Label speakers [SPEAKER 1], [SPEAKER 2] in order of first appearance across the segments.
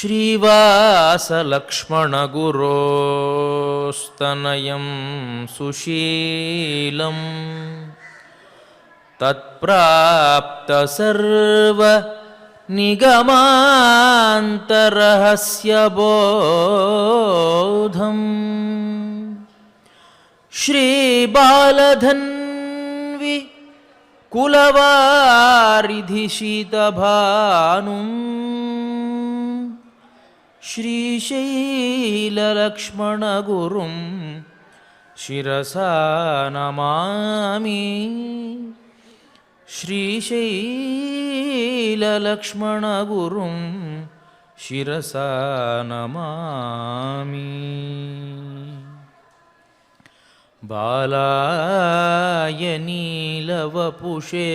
[SPEAKER 1] श्रीवासलक्ष्मणगुरोस्तनयं सुशीलं तत्प्राप्तसर्वनिगमान्तरहस्यबोधं श्रीबालधन्वि कुलवारिधिशीतभानुं श्रीशैललक्ष्मणगुरुं शिरसा नमामि। श्रीशैललक्ष्मणगुरुं शिरसा नमामि। बालाय नीलवपुषे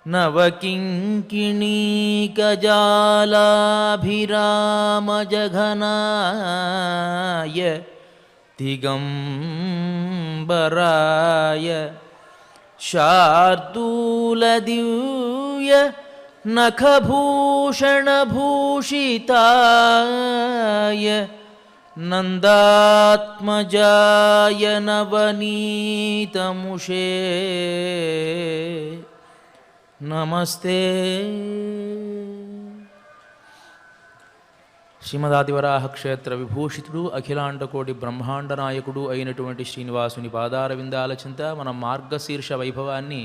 [SPEAKER 1] नवकिङ्किणीकजालाभिरामजघनाय दिगम्बराय शार्दूलदिव्य नखभूषणभूषिताय नन्दात्मजाय नवनीतमुषे नमस्ते। శ్రీమదాదివరాహ క్షేత్ర విభూషితుడు అఖిలాండకోటి బ్రహ్మాండ నాయకుడు అయినటువంటి శ్రీనివాసుని పాదారవిందాల చింత మనం మార్గశీర్ష వైభవాన్ని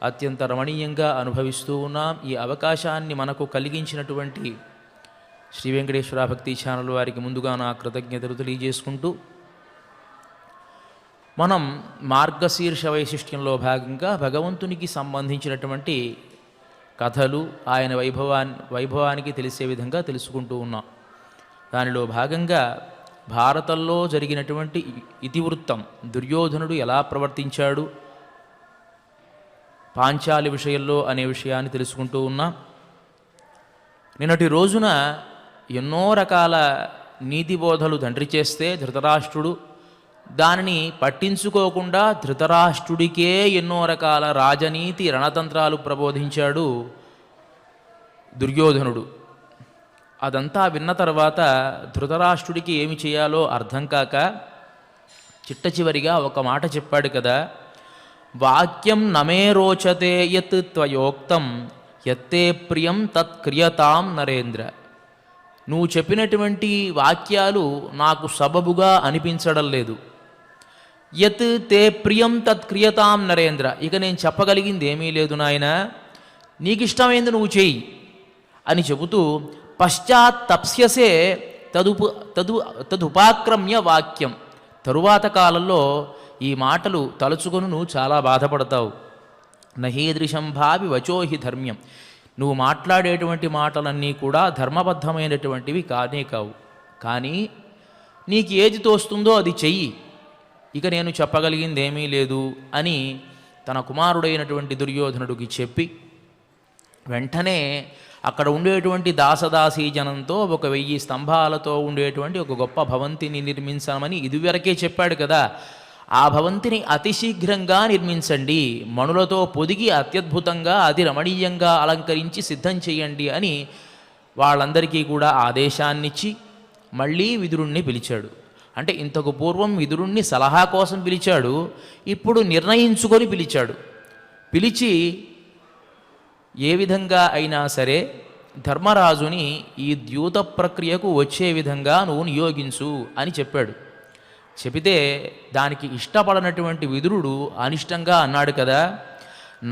[SPEAKER 1] అత్యంత రమణీయంగా అనుభవిస్తూ ఉన్నాం. ఈ అవకాశాన్ని మనకు కలిగించినటువంటి శ్రీ వెంకటేశ్వర భక్తి ఛానల్ వారికి ముందుగా నా కృతజ్ఞతలు తెలియజేసుకుంటూ, మనం మార్గశీర్ష వైశిష్ట్యంలో భాగంగా భగవంతునికి సంబంధించినటువంటి కథలు ఆయన వైభవానికి తెలిసే విధంగా తెలుసుకుంటూ ఉన్నాం. దానిలో భాగంగా భారతంలో జరిగినటువంటి ఇతివృత్తం, దుర్యోధనుడు ఎలా ప్రవర్తించాడు పాంచాలి విషయంలో అనే విషయాన్ని తెలుసుకుంటూ ఉన్నాం. నిన్నటి రోజున ఎన్నో రకాల నీతిబోధలు తండ్రి చేస్తే ధృతరాష్ట్రుడు దానిని పట్టించుకోకుండా ధృతరాష్ట్రుడికే ఎన్నో రకాల రాజనీతి రణతంత్రాలు ప్రబోధించాడు దుర్యోధనుడు. అదంతా విన్న తర్వాత ధృతరాష్ట్రుడికి ఏమి చేయాలో అర్థం కాక చిట్ట చివరిగా ఒక మాట చెప్పాడు కదా, వాక్యం నమే రోచతే యత్ త్వయోక్తం యత్తే ప్రియం తత్ క్రియతాం నరేంద్ర. నువ్వు చెప్పినటువంటి వాక్యాలు నాకు సబబుగా అనిపించడం లేదు. యత్ తే ప్రియం తత్ క్రియతాం నరేంద్ర. ఇక నేను చెప్పగలిగింది ఏమీ లేదు నాయన, నీకిష్టమైంది నువ్వు చెయ్యి అని చెబుతూ పశ్చాత్ తప్స్యసే తదుపాక్రమ్య వాక్యం. తరువాత కాలంలో ఈ మాటలు తలుచుకొని నువ్వు చాలా బాధపడతావు. నహీదృశం భావి వచోహి ధర్మ్యం. నువ్వు మాట్లాడేటువంటి మాటలన్నీ కూడా ధర్మబద్ధమైనటువంటివి కానే కావు. కానీ నీకు ఏది తోస్తుందో అది చెయ్యి, ఇక నేను చెప్పగలిగింది ఏమీ లేదు అని తన కుమారుడైనటువంటి దుర్యోధనుడికి చెప్పి వెంటనే అక్కడ ఉండేటువంటి దాసదాసీ జనంతో 1000 స్తంభాలతో ఉండేటువంటి ఒక గొప్ప భవంతిని నిర్మించమని ఇదివరకే చెప్పాడు కదా. ఆ భవంతిని అతి శీఘ్రంగా నిర్మించండి, మణులతో పొదిగి అత్యద్భుతంగా అతి రమణీయంగా అలంకరించి సిద్ధం చేయండి అని వాళ్ళందరికీ కూడా ఆదేశాన్నిచ్చి మళ్ళీ విదురుణ్ణి పిలిచాడు. అంటే ఇంతకు పూర్వం విదురుణ్ణి సలహా కోసం పిలిచాడు, ఇప్పుడు నిర్ణయించుకొని పిలిచాడు. పిలిచి ఏ విధంగా అయినా సరే ధర్మరాజుని ఈ ద్యూత ప్రక్రియకు వచ్చే విధంగా నువ్వు నియోగించు అని చెప్పాడు. చెబితే దానికి ఇష్టపడనటువంటి విదురుడు అనిష్టంగా అన్నాడు కదా,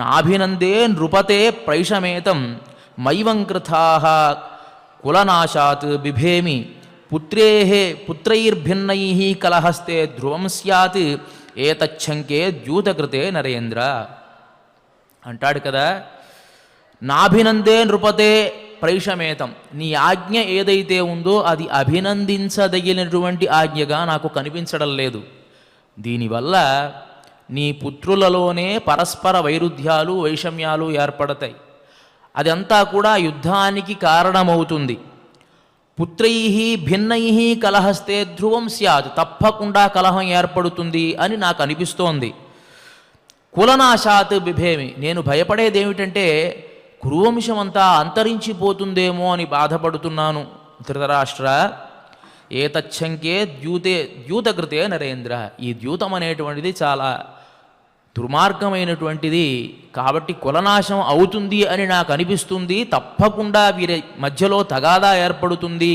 [SPEAKER 1] నాభినందే నృపతే ప్రైషమేతం మైవంకృథాః కులనాశాత్ బిభేమి పుత్రైర్భిన్నైః కలహస్తే ధ్రువం స్యాత్ ఏతచ్ఛంకే ద్యూతకృతే నరేంద్ర అంటాడు కదా. నాభినందే నృపతే ప్రైషమేతం. నీ ఆజ్ఞ ఏదైతే ఉందో అది అభినందించదగినటువంటి ఆజ్ఞగా నాకు కనిపించడం లేదు. దీనివల్ల నీ పుత్రులలోనే పరస్పర వైరుధ్యాలు వైషమ్యాలు ఏర్పడతాయి. అదంతా కూడా యుద్ధానికి కారణమవుతుంది. పుత్రైః భిన్నైః కలహస్తే ధ్రువం స్యాత్. తప్పకుండా కలహం ఏర్పడుతుంది అని నాకు అనిపిస్తోంది. కులనాశాత్ బిభేమి. నేను భయపడేది ఏమిటంటే కురువంశం అంతా అంతరించిపోతుందేమో అని బాధపడుతున్నాను ధృతరాష్ట్ర. ఏతచ్చంకే ద్యూతకృతే నరేంద్ర. ఈ ద్యూతం అనేటువంటిది చాలా దుర్మార్గమైనటువంటిది, కాబట్టి కులనాశం అవుతుంది అని నాకు అనిపిస్తుంది. తప్పకుండా వీరి మధ్యలో తగాదా ఏర్పడుతుంది,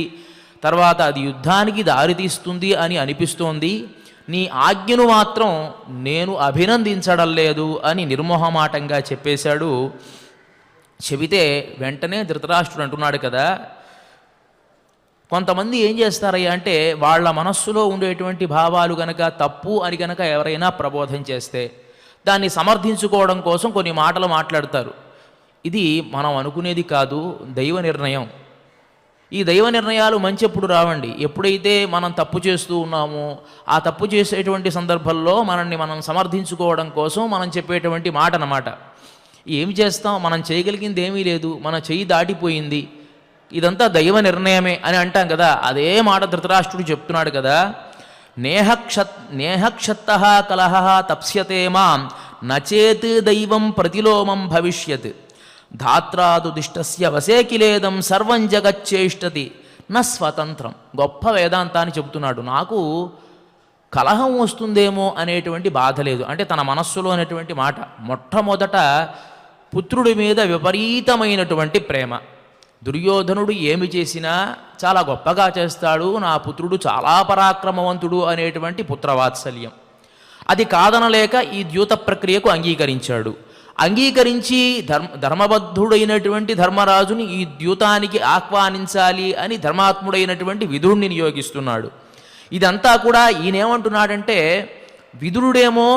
[SPEAKER 1] తర్వాత అది యుద్ధానికి దారితీస్తుంది అని అనిపిస్తోంది. నీ ఆజ్ఞను మాత్రం నేను అభినందించడం లేదు అని నిర్మోహమాటంగా చెప్పేశాడు. చెబితే వెంటనే ధృతరాష్ట్రుడు అంటున్నాడు కదా, కొంతమంది ఏం చేస్తారయ్యా అంటే వాళ్ళ మనస్సులో ఉండేటువంటి భావాలు గనక తప్పు అని గనక ఎవరైనా ప్రబోధం చేస్తే దాన్ని సమర్థించుకోవడం కోసం కొన్ని మాటలు మాట్లాడతారు. ఇది మనం అనుకునేది కాదు, దైవ నిర్ణయం. ఈ దైవ నిర్ణయాలు మంచి ఎప్పుడు రావండి. ఎప్పుడైతే మనం తప్పు చేస్తూ ఉన్నామో ఆ తప్పు చేసేటువంటి సందర్భంలో మనల్ని మనం సమర్థించుకోవడం కోసం మనం చెప్పేటువంటి మాట అన్నమాట. ఏమి చేస్తాం, మనం చేయగలిగింది ఏమీ లేదు, మన చెయ్యి దాటిపోయింది, ఇదంతా దైవ నిర్ణయమే అని అంటాం కదా. అదే మాట ధృతరాష్ట్రుడు చెప్తున్నాడు కదా, నేహక్షత్త కలహ తప్స్యతే మాం నచేత్ దైవం ప్రతిలోమం భవిష్యత్ ధాత్రాదు దిష్టస్య వసేకిలేదం సర్వం జగచ్చేష్టతి న స్వతంత్రం. గొప్ప వేదాంతాన్ని చెబుతున్నాడు. నాకు కలహం వస్తుందేమో అనేటువంటి బాధ లేదు, అంటే తన మనస్సులో అనేటువంటి మాట. మొట్టమొదట పుత్రుడి మీద విపరీతమైనటువంటి ప్రేమ. దుర్యోధనుడు ఏమి చేసినా చాలా గొప్పగా చేస్తాడు, నా పుత్రుడు చాలా పరాక్రమవంతుడు అనేటువంటి పుత్రవాత్సల్యం. అది కాదనలేక ఈ ద్యూత ప్రక్రియకు అంగీకరించాడు. అంగీకరించి ధర్మబద్ధుడైనటువంటి ధర్మరాజుని ఈ ద్యూతానికి ఆహ్వానించాలి అని ధర్మాత్ముడైనటువంటి విదురుణ్ణి నియోగిస్తున్నాడు. ఇదంతా కూడా ఈయనేమంటున్నాడంటే, విదురుడేమో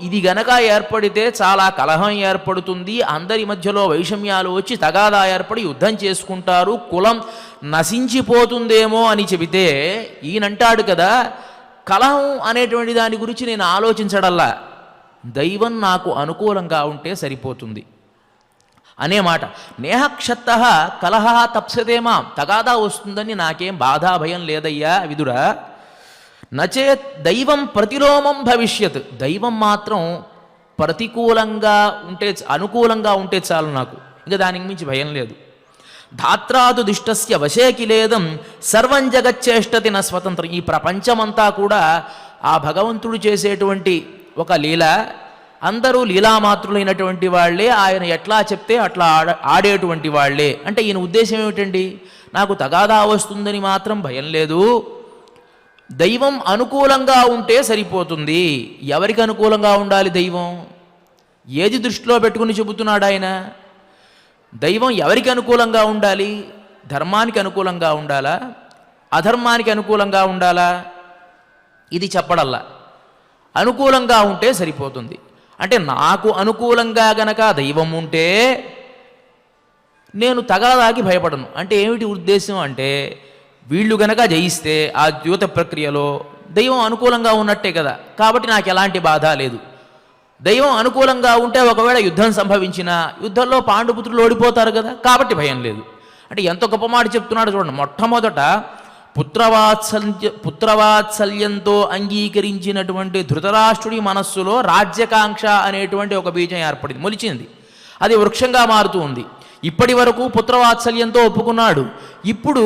[SPEAKER 1] ఇది గనక ఏర్పడితే చాలా కలహం ఏర్పడుతుంది, అందరి మధ్యలో వైషమ్యాలు వచ్చి తగాదా ఏర్పడి యుద్ధం చేసుకుంటారు, కులం నశించిపోతుందేమో అని చెబితే ఈయనంటాడు కదా, కలహం అనేటువంటి దాని గురించి నేను ఆలోచించడల్లా, దైవం నాకు అనుకూలంగా ఉంటే సరిపోతుంది అనే మాట. నేహక్షత్త కలహ తప్సదేమా, తగాదా వస్తుందని నాకేం బాధా భయం లేదయ్యా విదురా. నచే దైవం ప్రతిలోమం భవిష్యత్, దైవం మాత్రం ప్రతికూలంగా ఉంటే అనుకూలంగా ఉంటే చాలు నాకు, ఇంకా దానికి మించి భయం లేదు. ధాత్రాదు దిష్టస్య వశేకిలేదం సర్వం జగచ్చేష్టతి న స్వతంత్రం. ఈ ప్రపంచమంతా కూడా ఆ భగవంతుడు చేసేటువంటి ఒక లీల, అందరూ లీలామాత్రులైనటువంటి వాళ్లే, ఆయన ఎట్లా చెప్తే అట్లా ఆడేటువంటి వాళ్లే. అంటే ఈయన ఉద్దేశం ఏమిటండి, నాకు తగాదా వస్తుందని మాత్రం భయం లేదు, దైవం అనుకూలంగా ఉంటే సరిపోతుంది. ఎవరికి అనుకూలంగా ఉండాలి దైవం, ఏది దృష్టిలో పెట్టుకుని చెబుతున్నాడు ఆయన? దైవం ఎవరికి అనుకూలంగా ఉండాలి? ధర్మానికి అనుకూలంగా ఉండాలా, అధర్మానికి అనుకూలంగా ఉండాలా? ఇది చెప్పడల్లా, అనుకూలంగా ఉంటే సరిపోతుంది. అంటే నాకు అనుకూలంగా గనక దైవం ఉంటే నేను తగాదాకి భయపడను. అంటే ఏమిటి ఉద్దేశం అంటే, వీళ్ళు గనక జయిస్తే ఆ ద్యూత ప్రక్రియలో దైవం అనుకూలంగా ఉన్నట్టే కదా, కాబట్టి నాకు ఎలాంటి బాధ లేదు. దైవం అనుకూలంగా ఉంటే ఒకవేళ యుద్ధం సంభవించినా యుద్ధంలో పాండుపుత్రులు ఓడిపోతారు కదా, కాబట్టి భయం లేదు. అంటే ఎంత గొప్ప మాట చెప్తున్నాడు చూడండి. మొట్టమొదట పుత్రవాత్సల్యంతో అంగీకరించినటువంటి ధృతరాష్ట్రుడి మనస్సులో రాజ్యకాంక్ష అనేటువంటి ఒక బీజం ఏర్పడింది, మొలిచింది. అది వృక్షంగా మారుతూ ఉంది. ఇప్పటి వరకు పుత్రవాత్సల్యంతో ఒప్పుకున్నాడు, ఇప్పుడు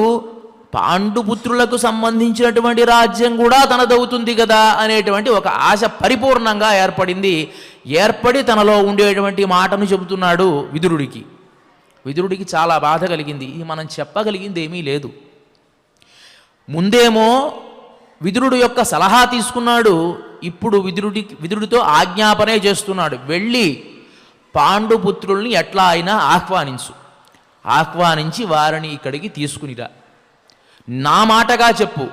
[SPEAKER 1] పాండుపుత్రులకు సంబంధించినటువంటి రాజ్యం కూడా తనదవుతుంది కదా అనేటువంటి ఒక ఆశ పరిపూర్ణంగా ఏర్పడింది. ఏర్పడి తనలో ఉండేటువంటి మాటను చెబుతున్నాడు విదురుడికి. విదురుడికి చాలా బాధ కలిగింది. ఇది మనం చెప్పగలిగింది ఏమీ లేదు. ముందేమో విదురుడు యొక్క సలహా తీసుకున్నాడు, ఇప్పుడు విదురుడితో ఆజ్ఞాపనే చేస్తున్నాడు, వెళ్ళి పాండుపుత్రుల్ని ఎట్లా అయినా ఆహ్వానించి వారిని ఇక్కడికి తీసుకునిరా. నా మాటగా చెప్పు,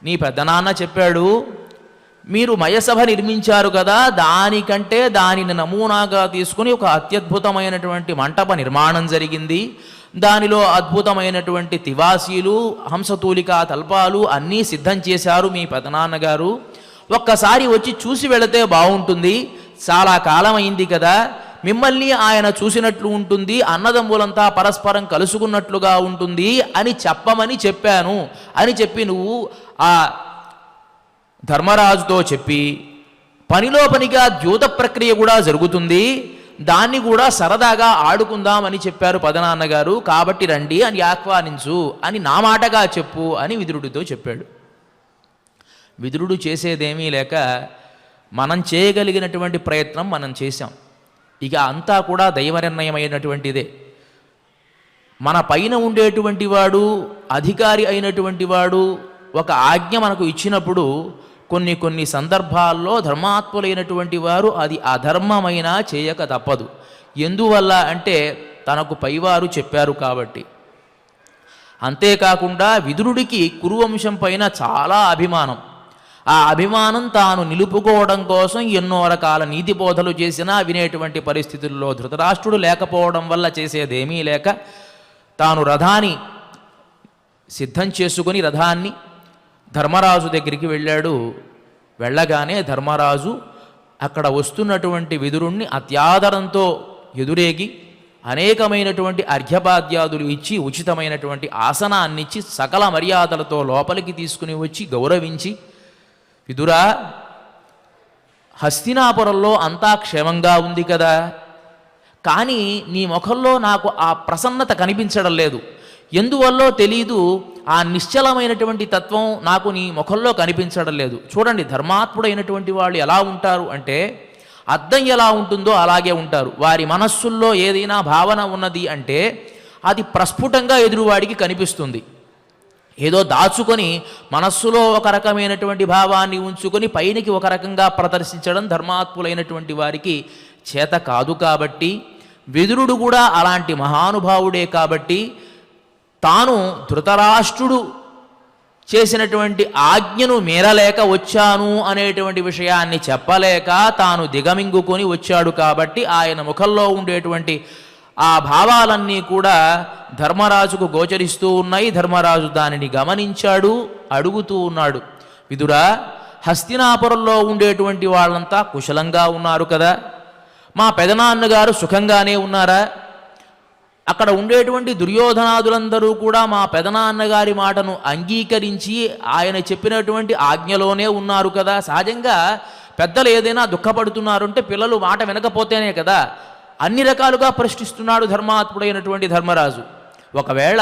[SPEAKER 1] నీ పెద్దనాన్న చెప్పాడు, మీరు మయసభ నిర్మించారు కదా, దానికంటే దానిని నమూనాగా తీసుకుని ఒక అత్యద్భుతమైనటువంటి మంటప నిర్మాణం జరిగింది. దానిలో అద్భుతమైనటువంటి తివాసీలు, హంసతూలికా తల్పాలు అన్నీ సిద్ధం చేశారు మీ పెదనాన్నగారు. ఒక్కసారి వచ్చి చూసి వెళితే బాగుంటుంది, చాలా కాలం అయింది కదా, మిమ్మల్ని ఆయన చూసినట్లు ఉంటుంది, అన్నదమ్ములంతా పరస్పరం కలుసుకున్నట్లుగా ఉంటుంది అని చెప్పమని చెప్పాను అని చెప్పి నువ్వు ఆ ధర్మరాజుతో చెప్పి, పనిలో పనిగా ద్యూత ప్రక్రియ కూడా జరుగుతుంది, దాన్ని కూడా సరదాగా ఆడుకుందామని చెప్పారు పదనాన్నగారు, కాబట్టి రండి అని ఆహ్వానించు అని నా మాటగా చెప్పు అని విదురుడితో చెప్పాడు. విదురుడు చేసేదేమీ లేక మనం చేయగలిగినటువంటి ప్రయత్నం మనం చేశాం. ఇక అంతా కూడా దైవ నిర్ణయమైనటువంటిదే. మన పైన ఉండేటువంటి వాడు, అధికారి అయినటువంటి వాడు ఒక ఆజ్ఞ మనకు ఇచ్చినప్పుడు కొన్ని సందర్భాల్లో ధర్మాత్ములైనటువంటి వారు అది అధర్మమైనా చేయక తప్పదు. ఎందువల్ల అంటే తనకు పైవారు చెప్పారు కాబట్టి. అంతేకాకుండా విదురుడికి కురువంశం పైన చాలా అభిమానం. ఆ అభిమానం తాను నిలుపుకోవడం కోసం ఎన్నో రకాల నీతి బోధలు చేసినా వినేటువంటి పరిస్థితుల్లో ధృతరాష్ట్రుడు లేకపోవడం వల్ల చేసేదేమీ లేక తాను రథాన్ని సిద్ధం చేసుకుని రథాన్ని ధర్మరాజు దగ్గరికి వెళ్ళాడు. వెళ్ళగానే ధర్మరాజు అక్కడ వస్తున్నటువంటి విదురుణ్ణి అత్యాదరంతో ఎదురేగి అనేకమైనటువంటి అర్ఘ్యపాద్యాదులు ఇచ్చి ఉచితమైనటువంటి ఆసనాన్నిచ్చి సకల మర్యాదలతో లోపలికి తీసుకుని వచ్చి గౌరవించి, విదురా, హస్తినాపురంలో అంతా క్షేమంగా ఉంది కదా, కానీ నీ ముఖంలో నాకు ఆ ప్రసన్నత కనిపించడం లేదు. ఎందువల్లో తెలీదు, ఆ నిశ్చలమైనటువంటి తత్వం నాకు నీ ముఖంలో కనిపించడం లేదు. చూడండి, ధర్మాత్ముడైనటువంటి వాళ్ళు ఎలా ఉంటారు అంటే అద్దం ఎలా ఉంటుందో అలాగే ఉంటారు. వారి మనస్సుల్లో ఏదైనా భావన ఉన్నది అంటే అది ప్రస్ఫుటంగా ఎదురువాడికి కనిపిస్తుంది. ఏదో దాచుకొని మనస్సులో ఒక రకమైనటువంటి భావాన్ని ఉంచుకొని పైనకి ఒక రకంగా ప్రదర్శించడం ధర్మాత్ములైనటువంటి వారికి చేత కాదు. కాబట్టి విదురుడు కూడా అలాంటి మహానుభావుడే. కాబట్టి తాను ధృతరాష్ట్రుడు చేసినటువంటి ఆజ్ఞను మీరలేక వచ్చాను అనేటువంటి విషయాన్ని చెప్పలేక తాను దిగమింగుకొని వచ్చాడు. కాబట్టి ఆయన ముఖంలో ఉండేటువంటి ఆ భావాలన్నీ కూడా ధర్మరాజుకు గోచరిస్తూ ఉన్నాయి. ధర్మరాజు దానిని గమనించాడు, అడుగుతూ ఉన్నాడు, విదురా, హస్తినాపురంలో ఉండేటువంటి వాళ్ళంతా కుశలంగా ఉన్నారు కదా? మా పెదనాన్నగారు సుఖంగానే ఉన్నారా? అక్కడ ఉండేటువంటి దుర్యోధనాదులందరూ కూడా మా పెదనాన్నగారి మాటను అంగీకరించి ఆయన చెప్పినటువంటి ఆజ్ఞలోనే ఉన్నారు కదా? సహజంగా పెద్దలు ఏదైనా దుఃఖపడుతున్నారు అంటే పిల్లలు మాట వినకపోతేనే కదా. అన్ని రకాలుగా ప్రశ్నిస్తున్నాడు ధర్మాత్ముడైనటువంటి ధర్మరాజు. ఒకవేళ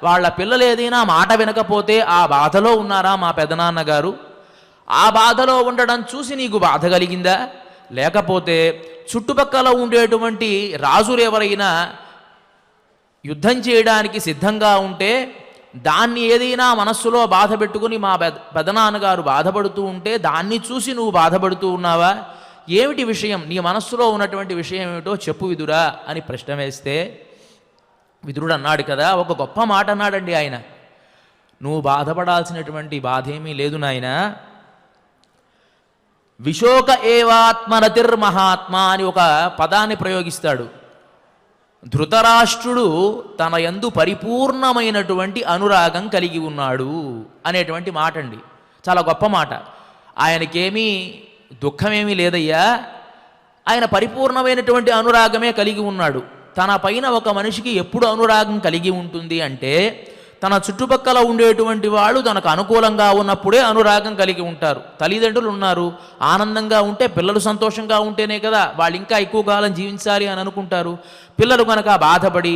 [SPEAKER 1] వాళ్ళ పిల్లలు ఏదైనా మాట వినకపోతే ఆ బాధలో ఉన్నారా మా పెదనాన్నగారు? ఆ బాధలో ఉండడం చూసి నీకు బాధ కలిగిందా? లేకపోతే చుట్టుపక్కల ఉండేటువంటి రాజులు ఎవరైనా యుద్ధం చేయడానికి సిద్ధంగా ఉంటే దాన్ని ఏదైనా మనస్సులో బాధ పెట్టుకుని మా పెదనాన్నగారు బాధపడుతూ ఉంటే దాన్ని చూసి నువ్వు బాధపడుతూ ఉన్నావా? ఏమిటి విషయం? నీ మనస్సులో ఉన్నటువంటి విషయం ఏమిటో చెప్పు విదురా అని ప్రశ్న వేస్తే విదురుడు అన్నాడు కదా, ఒక గొప్ప మాట అన్నాడండి ఆయన. నువ్వు బాధపడాల్సినటువంటి బాధ ఏమీ లేదు నాయన. విశోక ఏవాత్మరతిర్మహాత్మా అని ఒక పదాన్ని ప్రయోగిస్తాడు. ధృతరాష్ట్రుడు తన యందు పరిపూర్ణమైనటువంటి అనురాగం కలిగి ఉన్నాడు అనేటువంటి మాట అండి. చాలా గొప్ప మాట. ఆయనకేమీ దుఃఖమేమీ లేదయ్యా, ఆయన పరిపూర్ణమైనటువంటి అనురాగమే కలిగి ఉన్నాడు. తన పైన ఒక మనిషికి ఎప్పుడు అనురాగం కలిగి ఉంటుంది అంటే తన చుట్టుపక్కల ఉండేటువంటి వాళ్ళు తనకు అనుకూలంగా ఉన్నప్పుడే అనురాగం కలిగి ఉంటారు. తల్లిదండ్రులు ఉన్నారు, ఆనందంగా ఉంటే పిల్లలు సంతోషంగా ఉంటేనే కదా వాళ్ళు ఇంకా ఎక్కువ కాలం జీవించాలి అని అనుకుంటారు. పిల్లలు కనుక బాధపడి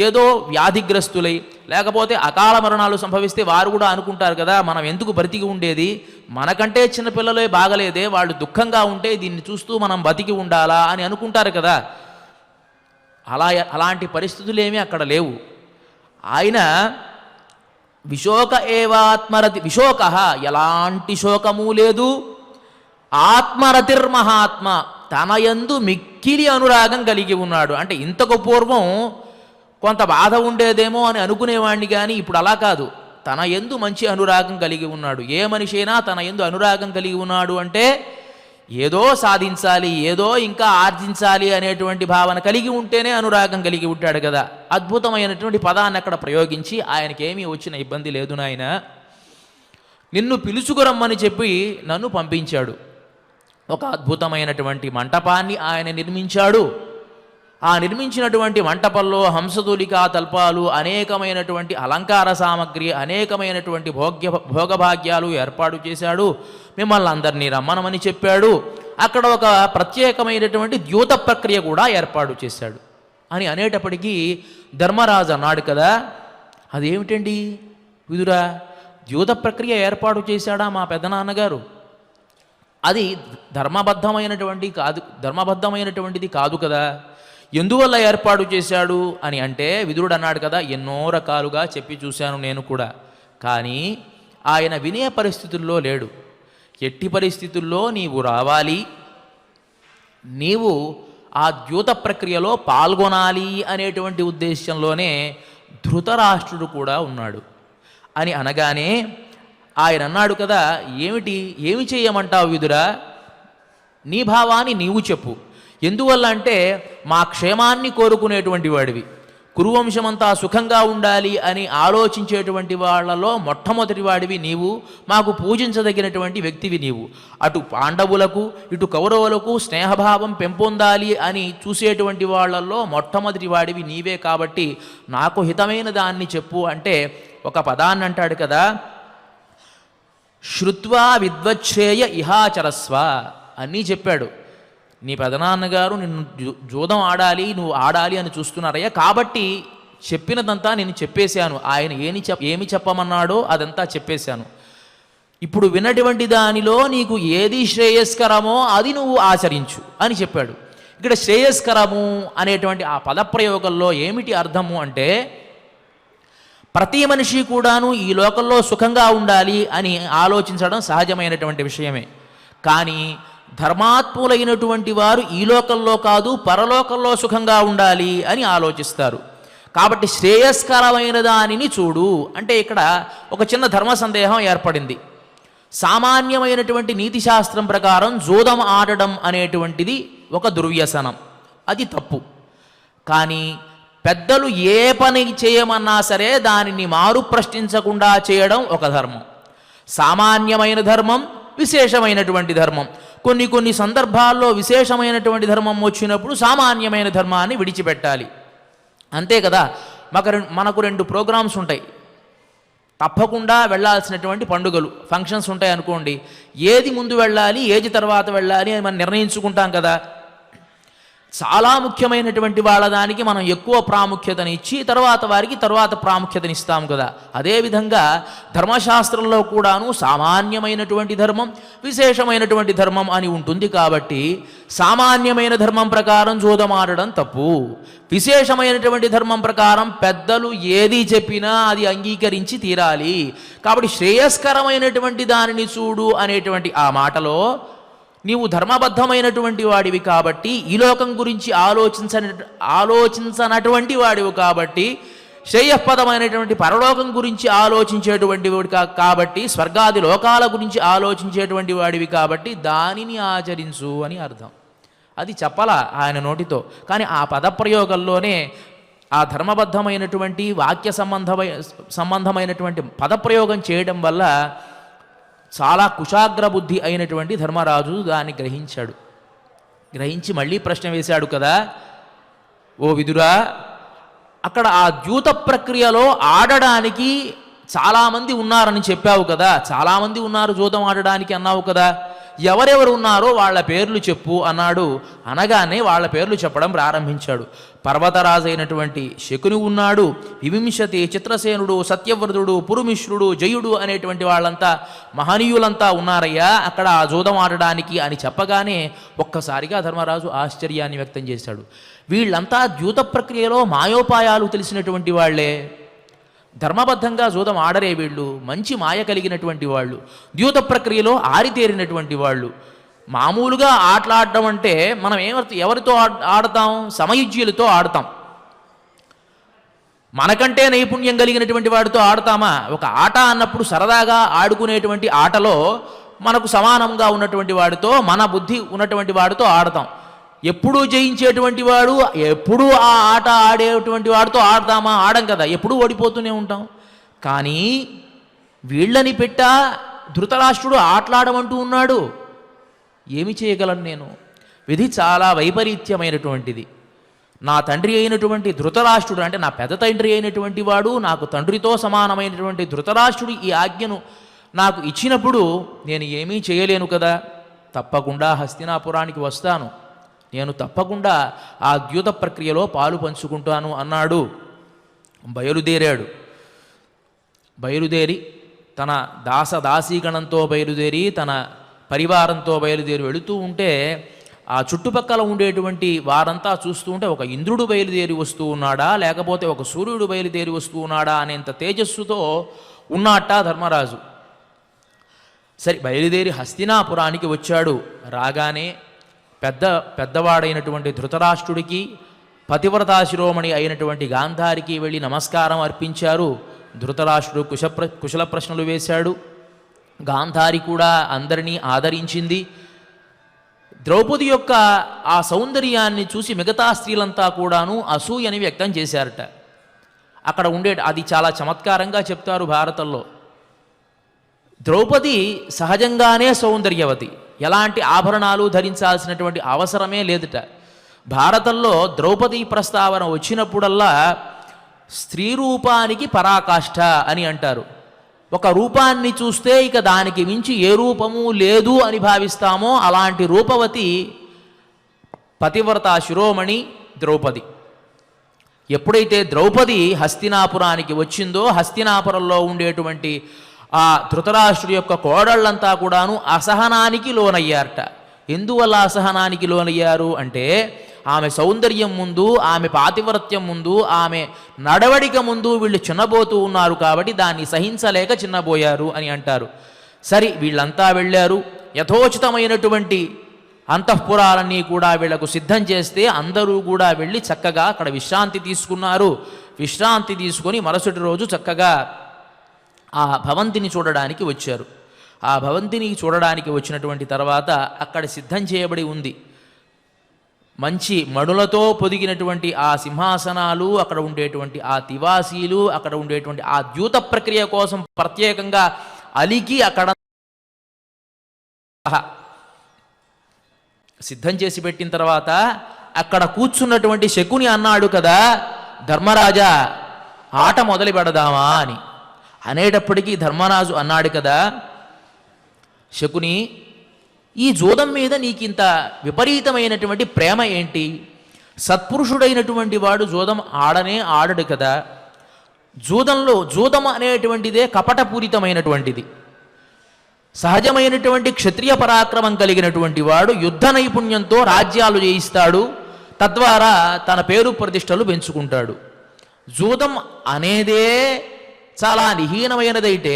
[SPEAKER 1] ఏదో వ్యాధిగ్రస్తులై లేకపోతే అకాల మరణాలు సంభవిస్తే వారు కూడా అనుకుంటారు కదా, మనం ఎందుకు బ్రతికి ఉండేది, మనకంటే చిన్నపిల్లలే బాగలేదే, వాళ్ళు దుఃఖంగా ఉంటే దీన్ని చూస్తూ మనం బతికి ఉండాలా అని అనుకుంటారు కదా. అలాంటి పరిస్థితులు ఏమీ అక్కడ లేవు. ఆయన విశోక ఏవాత్మరతి, విశోక ఎలాంటి శోకము లేదు, ఆత్మరతిర్మహాత్మ తన యందు మిక్కిలి అనురాగం కలిగి ఉన్నాడు. అంటే ఇంతకు పూర్వం కొంత బాధ ఉండేదేమో అని అనుకునేవాడిని, కానీ ఇప్పుడు అలా కాదు. తన యందు మంచి అనురాగం కలిగి ఉన్నాడు. ఏ మనిషి అయినా తన యందు అనురాగం కలిగి ఉన్నాడు అంటే ఏదో సాధించాలి, ఏదో ఇంకా ఆర్జించాలి అనేటువంటి భావన కలిగి ఉంటేనే అనురాగం కలిగి ఉంటాడు కదా. అద్భుతమైనటువంటి పదాన్ని అక్కడ ప్రయోగించి ఆయనకేమీ వచ్చిన ఇబ్బంది లేదు నాయన, నిన్ను పిలుచుకురమ్మని చెప్పి నన్ను పంపించాడు. ఒక అద్భుతమైనటువంటి మంటపాన్ని ఆయన నిర్మించాడు. ఆ నిర్మించినటువంటి మంటపంలో హంసతూలికా తల్పాలు, అనేకమైనటువంటి అలంకార సామగ్రి, అనేకమైనటువంటి భోగభాగ్యాలు ఏర్పాటు చేశాడు. మిమ్మల్ని అందరినీ రమ్మనమని చెప్పాడు. అక్కడ ఒక ప్రత్యేకమైనటువంటి ద్యూత ప్రక్రియ కూడా ఏర్పాటు చేశాడు అని అనేటప్పటికీ ధర్మరాజు అన్నాడు కదా, అదేమిటండి విదురా, ద్యూత ప్రక్రియ ఏర్పాటు చేశాడా మా పెద్దనాన్నగారు? అది ధర్మబద్ధమైనటువంటిది కాదు కదా, ఎందువల్ల ఏర్పాటు చేశాడు అని అంటే విదురుడు అన్నాడు కదా, ఎన్నో రకాలుగా చెప్పి చూశాను నేను కూడా, కానీ ఆయన వినే పరిస్థితుల్లో లేడు. ఎట్టి పరిస్థితుల్లో నీవు రావాలి, నీవు ఆ ద్యూత ప్రక్రియలో పాల్గొనాలి అనేటువంటి ఉద్దేశంలోనే ధృతరాష్ట్రుడు కూడా ఉన్నాడు అని అనగానే ఆయన అన్నాడు కదా, ఏమి చేయమంటావు విదురా, నీ భావాన్ని నీవు చెప్పు. ఎందువల్ల అంటే మా క్షేమాన్ని కోరుకునేటువంటి వాడివి, కురువంశమంతా సుఖంగా ఉండాలి అని ఆలోచించేటువంటి వాళ్ళలో మొట్టమొదటి వాడివి నీవు, మాకు పూజించదగినటువంటి వ్యక్తివి నీవు. అటు పాండవులకు ఇటు కౌరవులకు స్నేహభావం పెంపొందాలి అని చూసేటువంటి వాళ్ళల్లో మొట్టమొదటి వాడివి నీవే, కాబట్టి నాకు హితమైన దాన్ని చెప్పు అంటే ఒక పదాన్ని అంటాడు కదా, శ్రుత్వా విద్వచ్ఛేయ ఇహాచరస్వ అన్నీ చెప్పాడు. నీ పెదనాన్నగారు నిన్ను జూదం ఆడాలి, నువ్వు ఆడాలి అని చూస్తున్నారయ్యా, కాబట్టి చెప్పినదంతా నేను చెప్పేశాను. ఆయన ఏమి చెప్పమన్నాడో అదంతా చెప్పేశాను. ఇప్పుడు విన్నటువంటి దానిలో నీకు ఏది శ్రేయస్కరమో అది నువ్వు ఆచరించు అని చెప్పాడు. ఇక్కడ శ్రేయస్కరము అనేటువంటి ఆ పదప్రయోగంలో ఏమిటి అర్థము అంటే, ప్రతి మనిషి కూడాను ఈ లోకంలో సుఖంగా ఉండాలి అని ఆలోచించడం సహజమైనటువంటి విషయమే. కానీ ధర్మాత్ములైనటువంటి వారు ఈ లోకంలో కాదు పరలోకంలో సుఖంగా ఉండాలి అని ఆలోచిస్తారు. కాబట్టి శ్రేయస్కరమైన దానిని చూడు అంటే ఇక్కడ ఒక చిన్న ధర్మ సందేహం ఏర్పడింది. సామాన్యమైనటువంటి నీతి శాస్త్రం ప్రకారం జూదం ఆడడం అనేటువంటిది ఒక దుర్వ్యసనం, అది తప్పు. కానీ పెద్దలు ఏ పని చేయమన్నా సరే దానిని మారు ప్రశ్నించకుండా చేయడం ఒక ధర్మం. సామాన్యమైన ధర్మం, విశేషమైనటువంటి ధర్మం. కొన్ని సందర్భాల్లో విశేషమైనటువంటి ధర్మం వచ్చినప్పుడు సామాన్యమైన ధర్మాన్ని విడిచిపెట్టాలి, అంతే కదా. మనకు 2 ప్రోగ్రామ్స్ ఉంటాయి, తప్పకుండా వెళ్ళాల్సినటువంటి పండుగలు, ఫంక్షన్స్ ఉంటాయి అనుకోండి. ఏది ముందు వెళ్ళాలి, ఏది తర్వాత వెళ్ళాలి అని మనం నిర్ణయించుకుంటాం కదా. చాలా ముఖ్యమైనటువంటి వాళ్ళ దానికి మనం ఎక్కువ ప్రాముఖ్యతని ఇచ్చి తర్వాత వారికి తర్వాత ప్రాముఖ్యతని ఇస్తాం కదా. అదేవిధంగా ధర్మశాస్త్రంలో కూడాను సామాన్యమైనటువంటి ధర్మం, విశేషమైనటువంటి ధర్మం అని ఉంటుంది. కాబట్టి సామాన్యమైన ధర్మం ప్రకారం జూదమాడడం తప్పు, విశేషమైనటువంటి ధర్మం ప్రకారం పెద్దలు ఏది చెప్పినా అది అంగీకరించి తీరాలి. కాబట్టి శ్రేయస్కరమైనటువంటి దానిని చూడు అనేటువంటి ఆ మాటలో నీవు ధర్మబద్ధమైనటువంటి వాడివి కాబట్టి, ఈ లోకం గురించి ఆలోచించనటువంటి వాడివి కాబట్టి, శ్రేయఃపదమైనటువంటి పరలోకం గురించి ఆలోచించేటువంటి వాడి కాబట్టి, స్వర్గాది లోకాల గురించి ఆలోచించేటువంటి వాడివి కాబట్టి దానిని ఆచరించు అని అర్థం. అది చెప్పాల ఆయన నోటితో, కానీ ఆ పదప్రయోగంలోనే ఆ ధర్మబద్ధమైనటువంటి వాక్య సంబంధమైనటువంటి పదప్రయోగం చేయడం వల్ల చాలా కుశాగ్ర బుద్ధి అయినటువంటి ధర్మరాజు దాన్ని గ్రహించాడు. గ్రహించి మళ్ళీ ప్రశ్న వేశాడు కదా, ఓ విదురా, అక్కడ ఆ ద్యూత ప్రక్రియలో ఆడడానికి చాలామంది ఉన్నారని చెప్పావు కదా, చాలామంది ఉన్నారు జూదం ఆడడానికి అన్నావు కదా, ఎవరెవరు ఉన్నారో వాళ్ళ పేర్లు చెప్పు అన్నాడు. అనగానే వాళ్ళ పేర్లు చెప్పడం ప్రారంభించాడు. పర్వతరాజు అయినటువంటి శకుని ఉన్నాడు, వివింశతి, చిత్రసేనుడు, సత్యవ్రతుడు, పురుమిశ్రుడు, జయుడు అనేటువంటి వాళ్ళంతా మహనీయులంతా ఉన్నారయ్యా అక్కడ ఆ జూదం ఆడడానికి అని చెప్పగానే ఒక్కసారిగా ధర్మరాజు ఆశ్చర్యాన్ని వ్యక్తం చేశాడు. వీళ్ళంతా ద్యూత ప్రక్రియలో మాయోపాయాలు తెలిసినటువంటి వాళ్లే, ధర్మబద్ధంగా జూదం ఆడరే వీళ్ళు, మంచి మాయ కలిగినటువంటి వాళ్ళు, ద్యూత ప్రక్రియలో ఆరితేరినటువంటి వాళ్ళు. మామూలుగా ఆటలాడడం అంటే మనం ఎవరితో ఆడతాం, సమయుజ్యులతో ఆడతాం. మనకంటే నైపుణ్యం కలిగినటువంటి వాడితో ఆడతామా? ఒక ఆట అన్నప్పుడు సరదాగా ఆడుకునేటువంటి ఆటలో మనకు సమానంగా ఉన్నటువంటి వాడితో, మన బుద్ధి ఉన్నటువంటి వాడితో ఆడతాం. ఎప్పుడూ జయించేటువంటి వాడు, ఎప్పుడూ ఆ ఆట ఆడేటువంటి వాడితో ఆడతామా? ఆడం కదా, ఎప్పుడూ ఓడిపోతూనే ఉంటాం. కానీ వీళ్ళని పెట్టా ధృతరాష్ట్రుడు ఆటలాడమంటూ ఉన్నాడు. ఏమి చేయగలను నేను? విధి చాలా వైపరీత్యమైనటువంటిది. నా తండ్రి అయినటువంటి ధృతరాష్ట్రుడు, అంటే నా పెద్ద తండ్రి అయినటువంటి వాడు, నాకు తండ్రితో సమానమైనటువంటి ధృతరాష్ట్రుడు ఈ ఆజ్ఞను నాకు ఇచ్చినప్పుడు నేను ఏమీ చేయలేను కదా. తప్పకుండా హస్తినాపురానికి వస్తాను, నేను తప్పకుండా ఆ ద్యూత ప్రక్రియలో పాలు పంచుకుంటాను అన్నాడు. బయలుదేరాడు. బయలుదేరి తన దాసదాసీగణంతో బయలుదేరి తన పరివారంతో బయలుదేరి వెళుతూ ఉంటే ఆ చుట్టుపక్కల ఉండేటువంటి వారంతా చూస్తూ ఉంటే ఒక ఇంద్రుడు బయలుదేరి వస్తూ ఉన్నాడా లేకపోతే ఒక సూర్యుడు బయలుదేరి వస్తూ ఉన్నాడా అనేంత తేజస్సుతో ఉన్నట్ట ధర్మరాజు. సరే బయలుదేరి హస్తినాపురానికి వచ్చాడు. రాగానే పెద్దవాడైనటువంటి ధృతరాష్ట్రుడికి పతివ్రతా శిరోమణి అయినటువంటి గాంధారికి వెళ్ళి నమస్కారం అర్పించారు. ధృతరాష్ట్రుడు కుశల ప్రశ్నలు వేశాడు. గాంధారి కూడా అందరినీ ఆదరించింది. ద్రౌపది యొక్క ఆ సౌందర్యాన్ని చూసి మిగతా స్త్రీలంతా కూడాను అసూయని వ్యక్తం చేశారట. అక్కడ అది చాలా చమత్కారంగా చెప్తారు భారతంలో. ద్రౌపది సహజంగానే సౌందర్యవతి, ఎలాంటి ఆభరణాలు ధరించాల్సినటువంటి అవసరమే లేదుట. భారతంలో ద్రౌపది ప్రస్తావన వచ్చినప్పుడల్లా స్త్రీ రూపానికి పరాకాష్ఠ అని అంటారు. ఒక రూపాన్ని చూస్తే ఇక దానికి మించి ఏ రూపము లేదు అని భావిస్తామో అలాంటి రూపవతి పతివ్రత శిరోమణి ద్రౌపది. ఎప్పుడైతే ద్రౌపది హస్తినాపురానికి వచ్చిందో హస్తినాపురంలో ఉండేటువంటి ఆ ధృతరాష్ట్రుడి యొక్క కోడళ్ళంతా కూడాను అసహనానికి లోనయ్యారట. ఎందువల్ల అసహనానికి లోనయ్యారు అంటే ఆమె సౌందర్యం ముందు, ఆమె పాతివ్రత్యం ముందు, ఆమె నడవడిక ముందు వీళ్ళు చిన్నబోతూ ఉన్నారు కాబట్టి దాన్ని సహించలేక చిన్నబోయారు అని అంటారు. సరి వీళ్ళంతా వెళ్ళారు. యథోచితమైనటువంటి అంతఃపురాలన్నీ కూడా వీళ్లకు సిద్ధం చేస్తే అందరూ కూడా వెళ్ళి చక్కగా అక్కడ విశ్రాంతి తీసుకున్నారు. విశ్రాంతి తీసుకొని మరుసటి రోజు చక్కగా ఆ భవంతిని చూడడానికి వచ్చారు. ఆ భవంతిని చూడడానికి వచ్చినటువంటి తర్వాత అక్కడ సిద్ధం చేయబడి ఉంది మంచి మణులతో పొదిగినటువంటి ఆ సింహాసనాలు, అక్కడ ఉండేటువంటి ఆ తివాసీలు, అక్కడ ఉండేటువంటి ఆ ద్యూత ప్రక్రియ కోసం ప్రత్యేకంగా అలికి అక్కడ సిద్ధం చేసి పెట్టిన తర్వాత అక్కడ కూర్చున్నటువంటి శకుని అన్నాడు కదా, ధర్మరాజా ఆట మొదలు పెడదామా అని. అనేటప్పటికీ ధర్మరాజు అన్నాడు కదా, శకుని ఈ జూదం మీద నీకింత విపరీతమైనటువంటి ప్రేమ ఏంటి? సత్పురుషుడైనటువంటి వాడు జూదం ఆడడు కదా. జూదం అనేటువంటిదే కపటపూరితమైనటువంటిది. సహజమైనటువంటి క్షత్రియ పరాక్రమం కలిగినటువంటి వాడు యుద్ధ నైపుణ్యంతో రాజ్యాలు జయిస్తాడు, తద్వారా తన పేరు ప్రతిష్టలు పెంచుకుంటాడు. జూదం అనేదే చాలా నిహీనమైనదైతే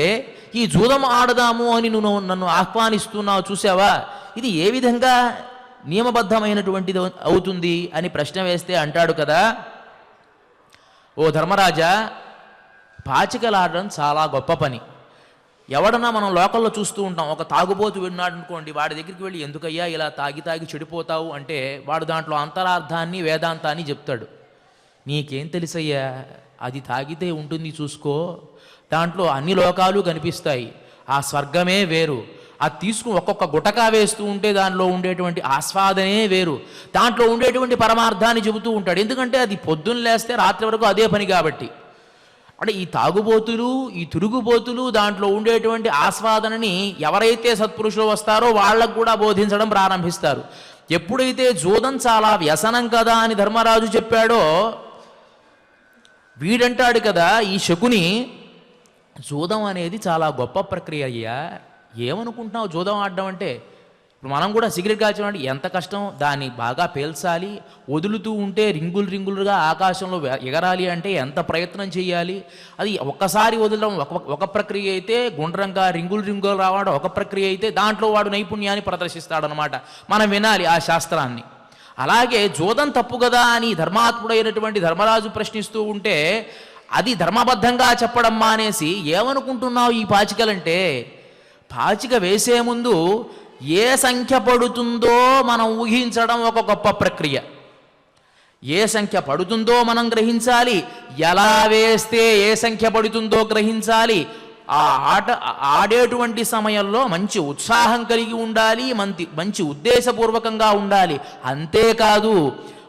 [SPEAKER 1] ఈ జూదం ఆడదాము అని నువ్వు నన్ను ఆహ్వానిస్తున్నావు చూసావా, ఇది ఏ విధంగా నియమబద్ధమైనటువంటిది అవుతుంది అని ప్రశ్న వేస్తే అంటాడు కదా, ఓ ధర్మరాజా పాచికలాడడం చాలా గొప్ప పని. ఎవడన్నా మనం లోకల్లో చూస్తూ ఉంటాం, ఒక తాగుబోతు విన్నాడు అనుకోండి, వాడి దగ్గరికి వెళ్ళి ఎందుకయ్యా ఇలా తాగి చెడిపోతావు అంటే వాడు దాంట్లో అంతరార్థాన్ని వేదాంతాన్ని చెప్తాడు. నీకేం తెలుసయ్యా, అది తాగితే ఉంటుంది చూసుకో, దాంట్లో అన్ని లోకాలు కనిపిస్తాయి, ఆ స్వర్గమే వేరు, అది తీసుకుని ఒక్కొక్క గుటకా వేస్తూ ఉంటే దానిలో ఉండేటువంటి ఆస్వాదనే వేరు, దాంట్లో ఉండేటువంటి పరమార్థాన్ని చెబుతూ ఉంటాడు. ఎందుకంటే అది పొద్దున్న లేస్తే రాత్రి వరకు అదే పని కాబట్టి. అంటే ఈ తాగుబోతులు, ఈ తిరుగుబోతులు దాంట్లో ఉండేటువంటి ఆస్వాదనని ఎవరైతే సత్పురుషులు వస్తారో వాళ్ళకు కూడా బోధించడం ప్రారంభిస్తారు. ఎప్పుడైతే జూదం చాలా వ్యసనం కదా అని ధర్మరాజు చెప్పాడో వీడంటాడు కదా ఈ శకుని, జూదం అనేది చాలా గొప్ప ప్రక్రియ అయ్యా, ఏమనుకుంటున్నావు జూదం ఆడడం అంటే? ఇప్పుడు మనం కూడా సిగరెట్ కాల్చడం అంటే ఎంత కష్టం, దాన్ని బాగా పేల్చాలి, వదులుతూ ఉంటే రింగులుగా ఆకాశంలో ఎగరాలి అంటే ఎంత ప్రయత్నం చేయాలి. అది ఒక్కసారి వదలడం ఒక ప్రక్రియ అయితే, గుండ్రంగా రింగులు రావడం ఒక ప్రక్రియ అయితే, దాంట్లో వాడు నైపుణ్యాన్ని ప్రదర్శిస్తాడనమాట. మనం వినాలి ఆ శాస్త్రాన్ని. అలాగే జూదం తప్పు కదా అని ధర్మాత్ముడైనటువంటి ధర్మరాజు ప్రశ్నిస్తూ ఉంటే అది ధర్మబద్ధంగా చెప్పడం మానేసి ఏమనుకుంటున్నావు ఈ పాచికలంటే, పాచిక వేసే ముందు ఏ సంఖ్య పడుతుందో మనం ఊహించడం ఒక గొప్ప ప్రక్రియ. ఏ సంఖ్య పడుతుందో మనం గ్రహించాలి, ఎలా వేస్తే ఏ సంఖ్య పడుతుందో గ్రహించాలి. ఆ ఆట ఆడేటువంటి సమయంలో మంచి ఉత్సాహం కలిగి ఉండాలి, మంచి ఉద్దేశపూర్వకంగా ఉండాలి. అంతేకాదు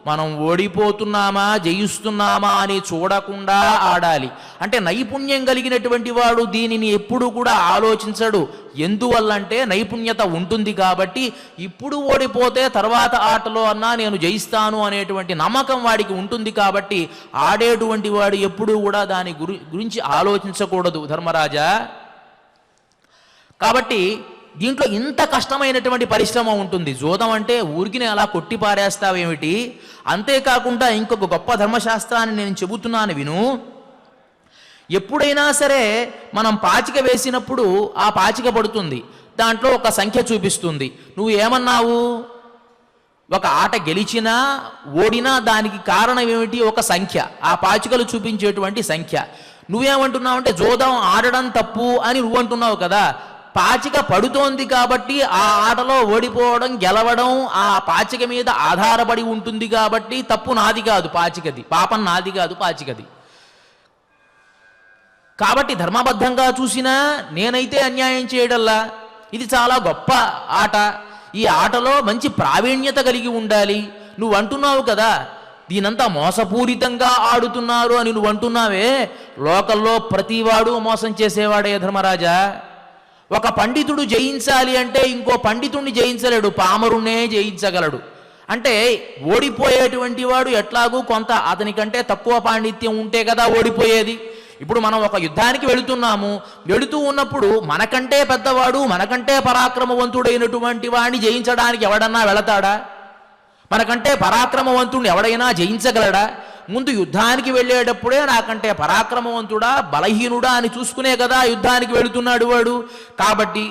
[SPEAKER 1] మనం ఓడిపోతున్నామా జయిస్తున్నామా అని చూడకుండా ఆడాలి. అంటే నైపుణ్యం కలిగినటువంటి వాడు దీనిని ఎప్పుడు కూడా ఆలోచించడు. ఎందువల్లంటే నైపుణ్యత ఉంటుంది కాబట్టి ఇప్పుడు ఓడిపోతే తర్వాత ఆటలో అన్నా నేను జయిస్తాను అనేటువంటి నమ్మకం వాడికి ఉంటుంది కాబట్టి ఆడేటువంటి వాడు ఎప్పుడూ కూడా దాని గురించి ఆలోచించకూడదు ధర్మరాజా. కాబట్టి దీంట్లో ఇంత కష్టమైనటువంటి పరిశ్రమ ఉంటుంది. జూదం అంటే ఊరికినే అలా కొట్టి పారేస్తావేమిటి? అంతేకాకుండా ఇంకొక గొప్ప ధర్మశాస్త్రాన్ని నేను చెబుతున్నాను విను. ఎప్పుడైనా సరే మనం పాచిక వేసినప్పుడు ఆ పాచిక పడుతుంది, దాంట్లో ఒక సంఖ్య చూపిస్తుంది. నువ్వు ఏమన్నావు? ఒక ఆట గెలిచినా ఓడినా దానికి కారణం ఏమిటి? ఒక సంఖ్య, ఆ పాచికలు చూపించేటువంటి సంఖ్య. నువ్వేమంటున్నావు అంటే జూదం ఆడడం తప్పు అని నువ్వంటున్నావు కదా. పాచిక పడుతోంది కాబట్టి ఆ ఆటలో ఓడిపోవడం గెలవడం ఆ పాచిక మీద ఆధారపడి ఉంటుంది కాబట్టి తప్పు నాది కాదు పాచికది, పాపం నాది కాదు పాచికది. కాబట్టి ధర్మబద్ధంగా చూసినా నేనైతే అన్యాయం చేయడల్లా. ఇది చాలా గొప్ప ఆట, ఈ ఆటలో మంచి ప్రావీణ్యత కలిగి ఉండాలి. నువ్వు అంటున్నావు కదా దీనంతా మోసపూరితంగా ఆడుతున్నారు అని నువ్వు అంటున్నావే. లోకల్లో ప్రతివాడు మోసం చేసేవాడే ధర్మరాజా. ఒక పండితుడు జయించాలి అంటే ఇంకో పండితుడిని జయించలేడు, పామరుణ్ణే జయించగలడు. అంటే ఓడిపోయేటువంటి వాడు ఎట్లాగూ కొంత అతనికంటే తక్కువ పాండిత్యం ఉంటే కదా ఓడిపోయేది. ఇప్పుడు మనం ఒక యుద్ధానికి వెళుతున్నాము, వెళుతూ ఉన్నప్పుడు మనకంటే పెద్దవాడు మనకంటే పరాక్రమవంతుడైనటువంటి వాడిని జయించడానికి ఎవడన్నా వెళతాడా? మనకంటే పరాక్రమవంతుడిని ఎవడైనా జయించగలడా? ముందు యుద్ధానికి వెళ్ళేటప్పుడే నాకంటే పరాక్రమవంతుడా బలహీనుడా అని చూసుకునే కదా యుద్ధానికి వెళుతున్నాడు వాడు. కాబట్టి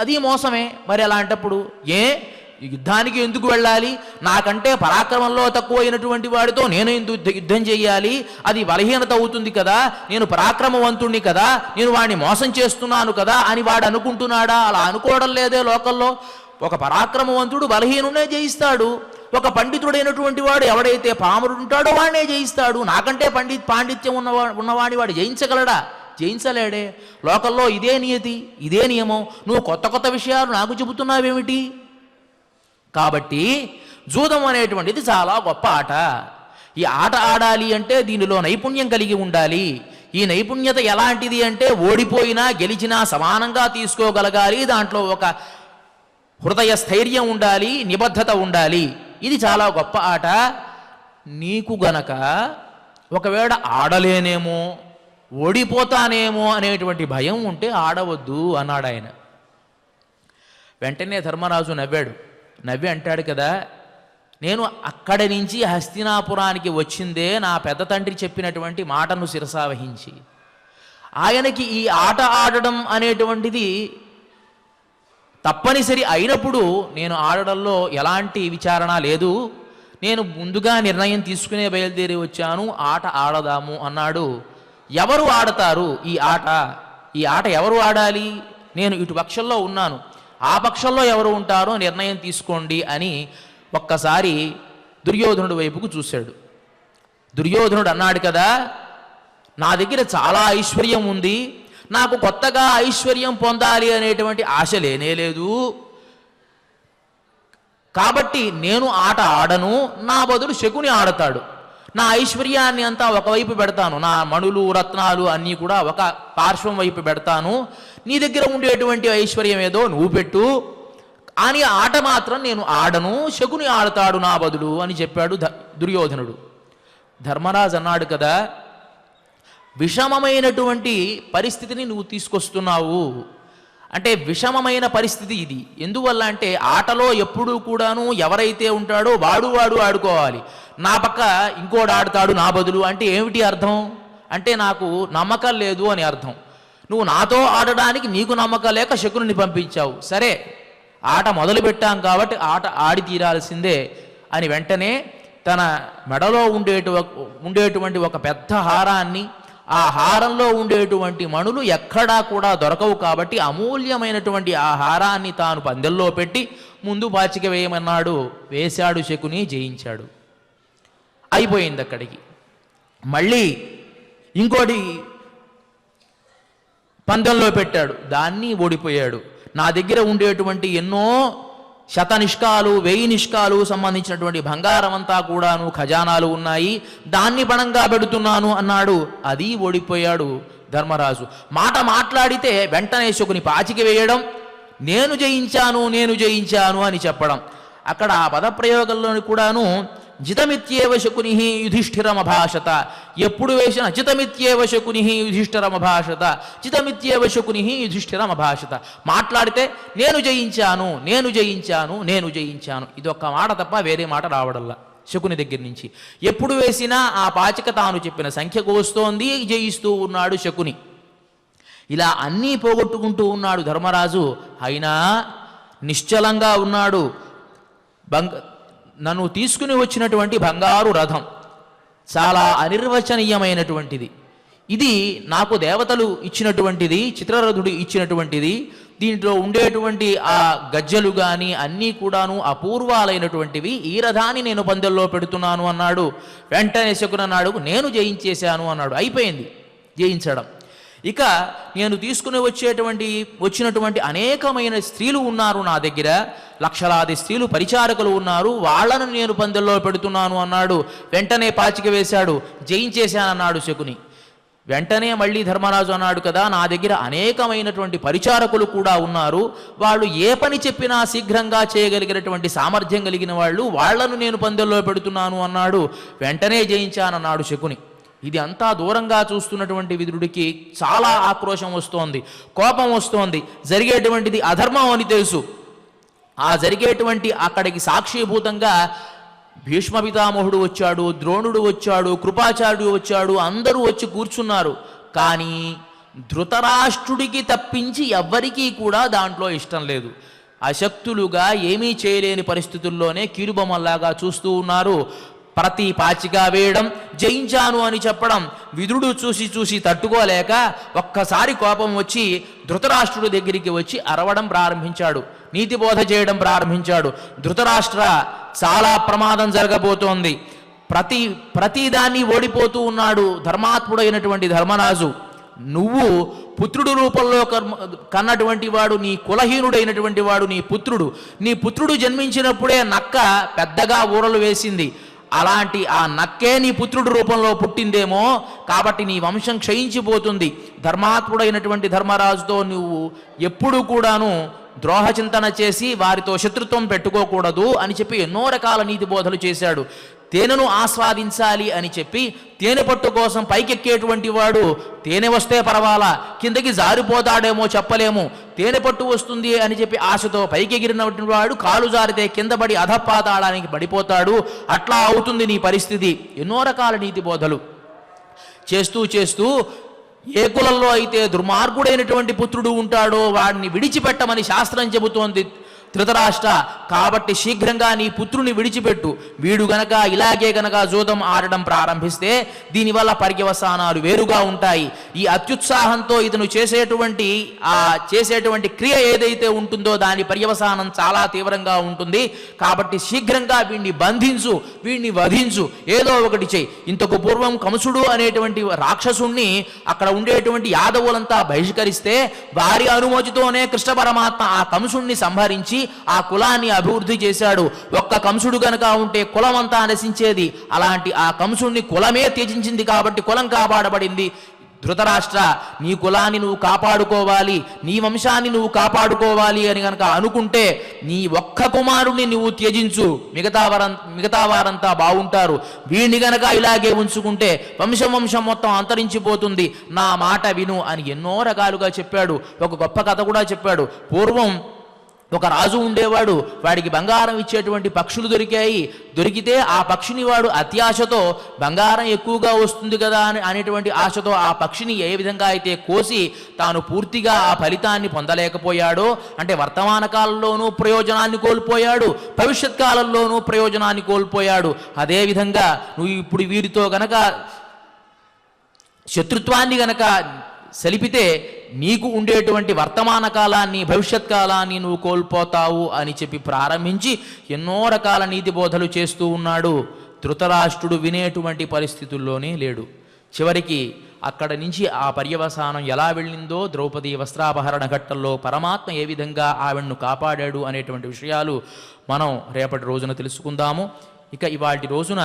[SPEAKER 1] అది మోసమే. మరి అలాంటప్పుడు యుద్ధానికి ఎందుకు వెళ్ళాలి? నాకంటే పరాక్రమంలో తక్కువైనటువంటి వాడితో నేను యుద్ధం చేయాలి, అది బలహీనత అవుతుంది కదా, నేను పరాక్రమవంతుణ్ణి కదా, నేను వాడిని మోసం చేస్తున్నాను కదా అని వాడు అనుకుంటున్నాడా? అలా అనుకోవడం లేదే లోకల్లో. ఒక పరాక్రమవంతుడు బలహీనునే జయిస్తాడు, ఒక పండితుడైనటువంటి వాడు ఎవడైతే పామరుడు ఉంటాడో వాడినే జయిస్తాడు. నాకంటే పాండిత్యం ఉన్నవాడి వాడు జయించగలడా? జయించలేడే. లోకల్లో ఇదే నియతి, ఇదే నియమం. నువ్వు కొత్త కొత్త విషయాలు నాకు చెబుతున్నావేమిటి? కాబట్టి జూదం అనేటువంటిది చాలా గొప్ప ఆట. ఈ ఆట ఆడాలి అంటే దీనిలో నైపుణ్యం కలిగి ఉండాలి. ఈ నైపుణ్యత ఎలాంటిది అంటే ఓడిపోయినా గెలిచినా సమానంగా తీసుకోగలగాలి. దాంట్లో ఒక హృదయ స్థైర్యం ఉండాలి, నిబద్ధత ఉండాలి. ఇది చాలా గొప్ప ఆట. నీకు గనక ఒకవేళ ఆడలేనేమో ఓడిపోతానేమో అనేటువంటి భయం ఉంటే ఆడవద్దు అన్నాడు ఆయన. వెంటనే ధర్మరాజు నవ్వి అంటాడు కదా, నేను అక్కడి నుంచి హస్తినాపురానికి వచ్చిందే నా పెద్ద తండ్రి చెప్పినటువంటి మాటను శిరసావహించి. ఆయనకి ఈ ఆట ఆడడం అనేటువంటిది తప్పనిసరి అయినప్పుడు నేను ఆడడంలో ఎలాంటి విచారణ లేదు. నేను ముందుగా నిర్ణయం తీసుకునే బయలుదేరి వచ్చాను, ఆట ఆడదాము అన్నాడు. ఎవరు ఆడతారు ఈ ఆట? ఈ ఆట ఎవరు ఆడాలి? నేను ఇటు పక్షంలో ఉన్నాను, ఆ పక్షంలో ఎవరు ఉంటారో నిర్ణయం తీసుకోండి అని ఒక్కసారి దుర్యోధనుడి వైపుకు చూశాడు. దుర్యోధనుడు అన్నాడు కదా, నా దగ్గర చాలా ఐశ్వర్యం ఉంది, నాకు కొత్తగా ఐశ్వర్యం పొందాలి అనేటువంటి ఆశ లేనేలేదు, కాబట్టి నేను ఆట ఆడను, నా బదులు శకుని ఆడతాడు. నా ఐశ్వర్యాన్ని అంతా ఒకవైపు పెడతాను, నా మణులు రత్నాలు అన్నీ కూడా ఒక పార్శ్వం వైపు పెడతాను, నీ దగ్గర ఉండేటువంటి ఐశ్వర్యం ఏదో నువ్వు పెట్టు, అని ఆట మాత్రం నేను ఆడను, శకుని ఆడతాడు నా బదులు అని చెప్పాడు దుర్యోధనుడు. ధర్మరాజు అన్నాడు కదా, విషమమైనటువంటి పరిస్థితిని నువ్వు తీసుకొస్తున్నావు. అంటే విషమమైన పరిస్థితి ఇది. ఎందువల్ల అంటే ఆటలో ఎప్పుడూ కూడాను ఎవరైతే ఉంటాడో వాడు ఆడుకోవాలి. నా పక్క ఇంకోడు ఆడతాడు నా బదులు అంటే ఏమిటి అర్థం? అంటే నాకు నమ్మకం లేదు అని అర్థం. నువ్వు నాతో ఆడడానికి నీకు నమ్మకం లేక శకుని పంపించావు. సరే, ఆట మొదలుపెట్టాం కాబట్టి ఆట ఆడి తీరాల్సిందే అని వెంటనే తన మెడలో ఉండేటువంటి ఒక పెద్ద హారాన్ని, ఆ హారంలో ఉండేటువంటి మణులు ఎక్కడా కూడా దొరకవు కాబట్టి అమూల్యమైనటువంటి ఆ హారాన్ని తాను పందెల్లో పెట్టి ముందు పాచిక వేయమన్నాడు. వేశాడు శకుని, జయించాడు. అయిపోయింది అక్కడికి. మళ్ళీ ఇంకోటి పందెంలో పెట్టాడు, దాన్ని ఓడిపోయాడు. నా దగ్గర ఉండేటువంటి ఎన్నో శతనిష్కాలు 1000 నిష్కాలు సంబంధించినటువంటి బంగారం అంతా కూడాను ఖజానాలు ఉన్నాయి, దాన్ని పణంగా పెడుతున్నాను అన్నాడు. అది ఓడిపోయాడు ధర్మరాజు. మాట మాట్లాడితే వెంటనే శకుని పాచికి వేయడం, నేను జయించాను అని చెప్పడం. అక్కడ ఆ పదప్రయోగంలోని కూడాను జితమిత్యేవ శకుని యుధిష్ఠిరమభాషత, ఎప్పుడు వేసిన జితమిత్యేవ శకుని యుధిష్ఠిరమభాషత, జితమిత్యేవ శకుని యుధిష్ఠిరమభాషత. మాట్లాడితే నేను జయించాను, ఇదొక్క మాట తప్ప వేరే మాట రావడల్లా శకుని దగ్గర నుంచి. ఎప్పుడు వేసినా ఆ పాచిక తాను చెప్పిన సంఖ్యకు వస్తోంది, జయిస్తూ ఉన్నాడు శకుని. ఇలా అన్నీ పోగొట్టుకుంటూ ఉన్నాడు ధర్మరాజు. అయినా నిశ్చలంగా ఉన్నాడు. నన్ను తీసుకుని వచ్చినటువంటి బంగారు రథం చాలా అనిర్వచనీయమైనటువంటిది. ఇది నాకు దేవతలు ఇచ్చినటువంటిది, చిత్రరథుడు ఇచ్చినటువంటిది. దీంట్లో ఉండేటువంటి ఆ గజ్జలు కానీ అన్నీ కూడాను అపూర్వాలైనటువంటివి. ఈ రథాన్ని నేను పందెల్లో పెడుతున్నాను అన్నాడు. వెంటనే శకుని అన్నాడు, నేను జయించేశాను అన్నాడు. అయిపోయింది జయించడం. ఇక నేను తీసుకుని వచ్చినటువంటి అనేకమైన స్త్రీలు ఉన్నారు నా దగ్గర, లక్షలాది స్త్రీలు పరిచారకులు ఉన్నారు, వాళ్ళను నేను పందెల్లో పెడుతున్నాను అన్నాడు. వెంటనే పాచిక వేశాడు, జయించేశానన్నాడు శకుని. వెంటనే మళ్ళీ ధర్మరాజు అన్నాడు కదా, నా దగ్గర అనేకమైనటువంటి పరిచారకులు కూడా ఉన్నారు, వాళ్ళు ఏ పని చెప్పినా శీఘ్రంగా చేయగలిగినటువంటి సామర్థ్యం కలిగిన వాళ్ళు, వాళ్లను నేను పందెల్లో పెడుతున్నాను అన్నాడు. వెంటనే జయించానన్నాడు శకుని. ఇది అంతా దూరంగా చూస్తున్నటువంటి విదురుడికి చాలా ఆక్రోశం వస్తోంది, కోపం వస్తోంది. జరిగేటువంటిది అధర్మం అని తెలుసు. ఆ జరిగేటువంటి అక్కడికి సాక్షిభూతంగా భీష్మ పితామహుడు వచ్చాడు, ద్రోణుడు వచ్చాడు, కృపాచార్యుడు వచ్చాడు, అందరూ వచ్చి కూర్చున్నారు. కానీ ధృతరాష్ట్రుడికి తప్పించి ఎవ్వరికీ కూడా దాంట్లో ఇష్టం లేదు. అశక్తులుగా ఏమీ చేయలేని పరిస్థితుల్లోనే కీలుబొమ్మల్లాగా చూస్తూ ఉన్నారు. ప్రతి పాచిగా వేయడం, జయించాను అని చెప్పడం. విదురుడు చూసి తట్టుకోలేక ఒక్కసారి కోపం వచ్చి ధృతరాష్ట్రుడి దగ్గరికి వచ్చి అరవడం ప్రారంభించాడు, నీతిబోధ చేయడం ప్రారంభించాడు. ధృతరాష్ట్ర, చాలా ప్రమాదం జరగబోతోంది, ప్రతిదాన్ని ఓడిపోతూ ఉన్నాడు ధర్మాత్ముడైనటువంటి ధర్మరాజు. నువ్వు పుత్రుడు రూపంలో కన్నటువంటి వాడు, నీ కులహీనుడైనటువంటి వాడు నీ పుత్రుడు జన్మించినప్పుడే నక్క పెద్దగా ఊరలు వేసింది. అలాంటి ఆ నక్కే నీ పుత్రుడి రూపంలో పుట్టిందేమో, కాబట్టి నీ వంశం క్షయించిపోతుంది. ధర్మాత్ముడైనటువంటి ధర్మరాజుతో నువ్వు ఎప్పుడు కూడాను ద్రోహచింతన చేసి వారితో శత్రుత్వం పెట్టుకోకూడదు అని చెప్పి ఎన్నో రకాల నీతి బోధలు చేశాడు. తేనెను ఆస్వాదించాలి అని చెప్పి తేనె పట్టు కోసం పైకెక్కేటువంటి వాడు తేనె వస్తే పర్వాలా, కిందకి జారిపోతాడేమో చెప్పలేము, తేనె పట్టు వస్తుంది అని చెప్పి ఆశతో పైకెగిరినటువంటి వాడు కాలు జారితే కింద పడి అధపాతాళానికి పడిపోతాడు. అట్లా అవుతుంది నీ పరిస్థితి. ఎన్నో రకాల నీతి బోధలు చేస్తూ ఏ కులంలో అయితే దుర్మార్గుడైనటువంటి పుత్రుడు ఉంటాడో వాడిని విడిచిపెట్టమని శాస్త్రం చెబుతోంది ధృతరాష్ట్ర. కాబట్టి శీఘ్రంగా నీ పుత్రుని విడిచిపెట్టు. వీడు గనక ఇలాగే గనక జూదం ఆడడం ప్రారంభిస్తే దీనివల్ల పర్యవసానాలు వేరుగా ఉంటాయి. ఈ అత్యుత్సాహంతో ఇతను చేసేటువంటి క్రియ ఏదైతే ఉంటుందో దాని పర్యవసానం చాలా తీవ్రంగా ఉంటుంది. కాబట్టి శీఘ్రంగా వీడిని బంధించు, వీడిని వధించు, ఏదో ఒకటి చెయ్యి. ఇంతకు పూర్వం కంసుడు అనేటువంటి రాక్షసుణ్ణి అక్కడ ఉండేటువంటి యాదవులంతా బహిష్కరిస్తే వారి అనుమతితోనే కృష్ణ పరమాత్మ ఆ కంసుణ్ణి సంహరించి ఆ కులాన్ని అభివృద్ధి చేశాడు. ఒక్క కంసుడు గనక ఉంటే కులం అంతా నశించేది. అలాంటి ఆ కంసుడిని కులమే త్యజించింది కాబట్టి కులం కాపాడబడింది. ధృతరాష్ట్ర, నీ కులాన్ని నువ్వు కాపాడుకోవాలి, నీ వంశాన్ని నువ్వు కాపాడుకోవాలి అని గనక అనుకుంటే నీ ఒక్క కుమారుణ్ణి నువ్వు త్యజించు, మిగతా వారంతా బాగుంటారు. వీడిని గనక ఇలాగే ఉంచుకుంటే వంశం మొత్తం అంతరించిపోతుంది, నా మాట విను అని ఎన్నో రకాలుగా చెప్పాడు. ఒక గొప్ప కథ కూడా చెప్పాడు. పూర్వం ఒక రాజు ఉండేవాడు, వాడికి బంగారం ఇచ్చేటువంటి పక్షులు దొరికితే ఆ పక్షిని వాడు అత్యాశతో బంగారం ఎక్కువగా వస్తుంది కదా అనేటువంటి ఆశతో ఆ పక్షిని ఏ విధంగా అయితే కోసి తాను పూర్తిగా ఆ ఫలితాన్ని పొందలేకపోయాడో, అంటే వర్తమాన కాలంలోనూ ప్రయోజనాన్ని కోల్పోయాడు, భవిష్యత్ కాలంలోనూ ప్రయోజనాన్ని కోల్పోయాడు. అదేవిధంగా నువ్వు ఇప్పుడు వీరితో గనక శత్రుత్వాన్ని గనక సలిపితే నీకు ఉండేటువంటి వర్తమాన కాలాన్ని, భవిష్యత్ కాలాన్ని నువ్వు కోల్పోతావు అని చెప్పి ప్రారంభించి ఎన్నో రకాల నీతి బోధలు చేస్తూ ఉన్నాడు. ధృతరాష్ట్రుడు వినేటువంటి పరిస్థితుల్లోనే లేడు. చివరికి అక్కడి నుంచి ఆ పర్యవసానం ఎలా వెళ్ళిందో, ద్రౌపది వస్త్రాపహరణ ఘట్టంలో పరమాత్మ ఏ విధంగా ఆవిడను కాపాడాడు అనేటువంటి విషయాలు మనం రేపటి రోజున తెలుసుకుందాము. ఇక ఇవాటి రోజున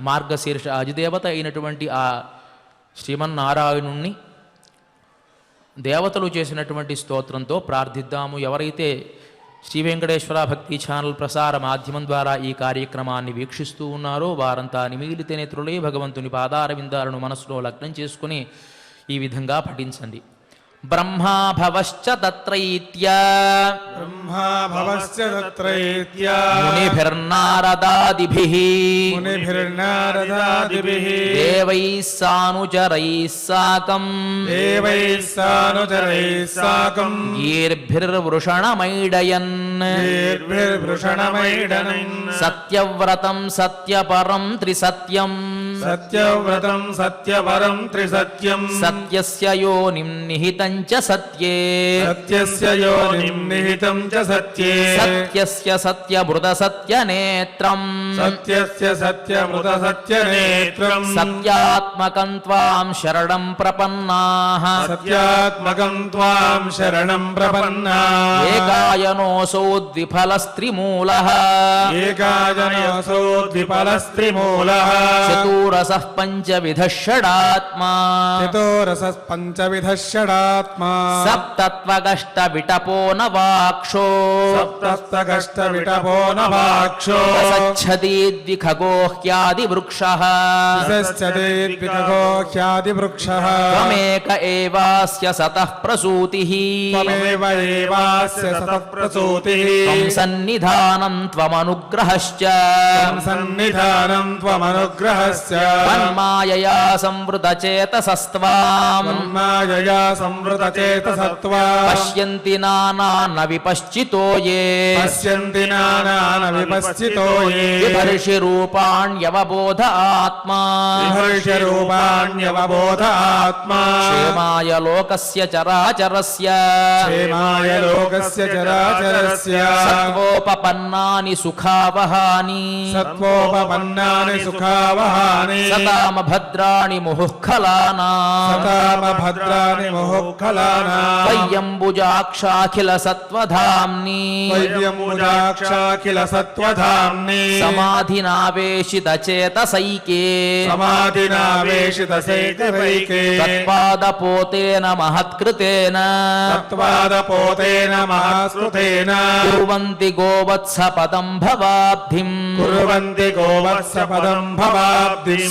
[SPEAKER 1] మార్గశీర్ష అధిదేవత అయినటువంటి ఆ శ్రీమన్నారాయణుణ్ణి దేవతలు చేసినటువంటి స్తోత్రంతో ప్రార్థిద్దాము. ఎవరైతే శ్రీ వెంకటేశ్వర భక్తి ఛానల్ ప్రసార మాధ్యమం ద్వారా ఈ కార్యక్రమాన్ని వీక్షిస్తూ ఉన్నారో వారంతా నిమిలిత నేత్రులే భగవంతుని పాదార విందాలను మనసులో లగ్నం చేసుకుని ఈ విధంగా పఠించండి. బ్రహ్మా భవశ్చ తత్రైత్య మునిభిర్నారదాదిభిః దేవైః సానుచరైః సాకం గీర్భిర్వృషణమైడయన్ సత్యవ్రతం సత్యపరం త్రిసత్యం సత్యస్య యోనిం నిహితం చ సత్యే సత్యస్య సత్యమృత సత్యనేత్రం సత్యాత్మకం త్వాం శరణం ప్రపన్నాః ఏకాయనోऽసౌ ద్విఫలస్త్రిమూలః చతూరసః పంచవిధః షడాత్మా సప్తత్వగష్టవిటపో నవాక్షో సచ్చతి ద్విఖగోహ్యాదివృక్షః త్వమేక ఏవాస్య సతః ప్రసూతిః త్వం సన్నిధానం త్వమనుగ్రహశ్చ తన్మాయయా సంవృతచేతసస్త్వాం పశ్యంతి నానాన విపశ్చితో యే బిభర్షి రూపాణ్యవబోధ ఆత్మా క్షేమాయ లోకస్య చరాచరస్య సత్వోపపన్నాని సుఖావహాని సతామ భద్రాణి ముహుఃఖలానాం త్వయ్యంబుజాక్షాఖిల సత్వధామ్ని సమాధినావేశిత చేతసైకే తత్పాదపోతేన మహత్కృతేన కుర్వంతి గోవత్సపదం భవాబ్ధిం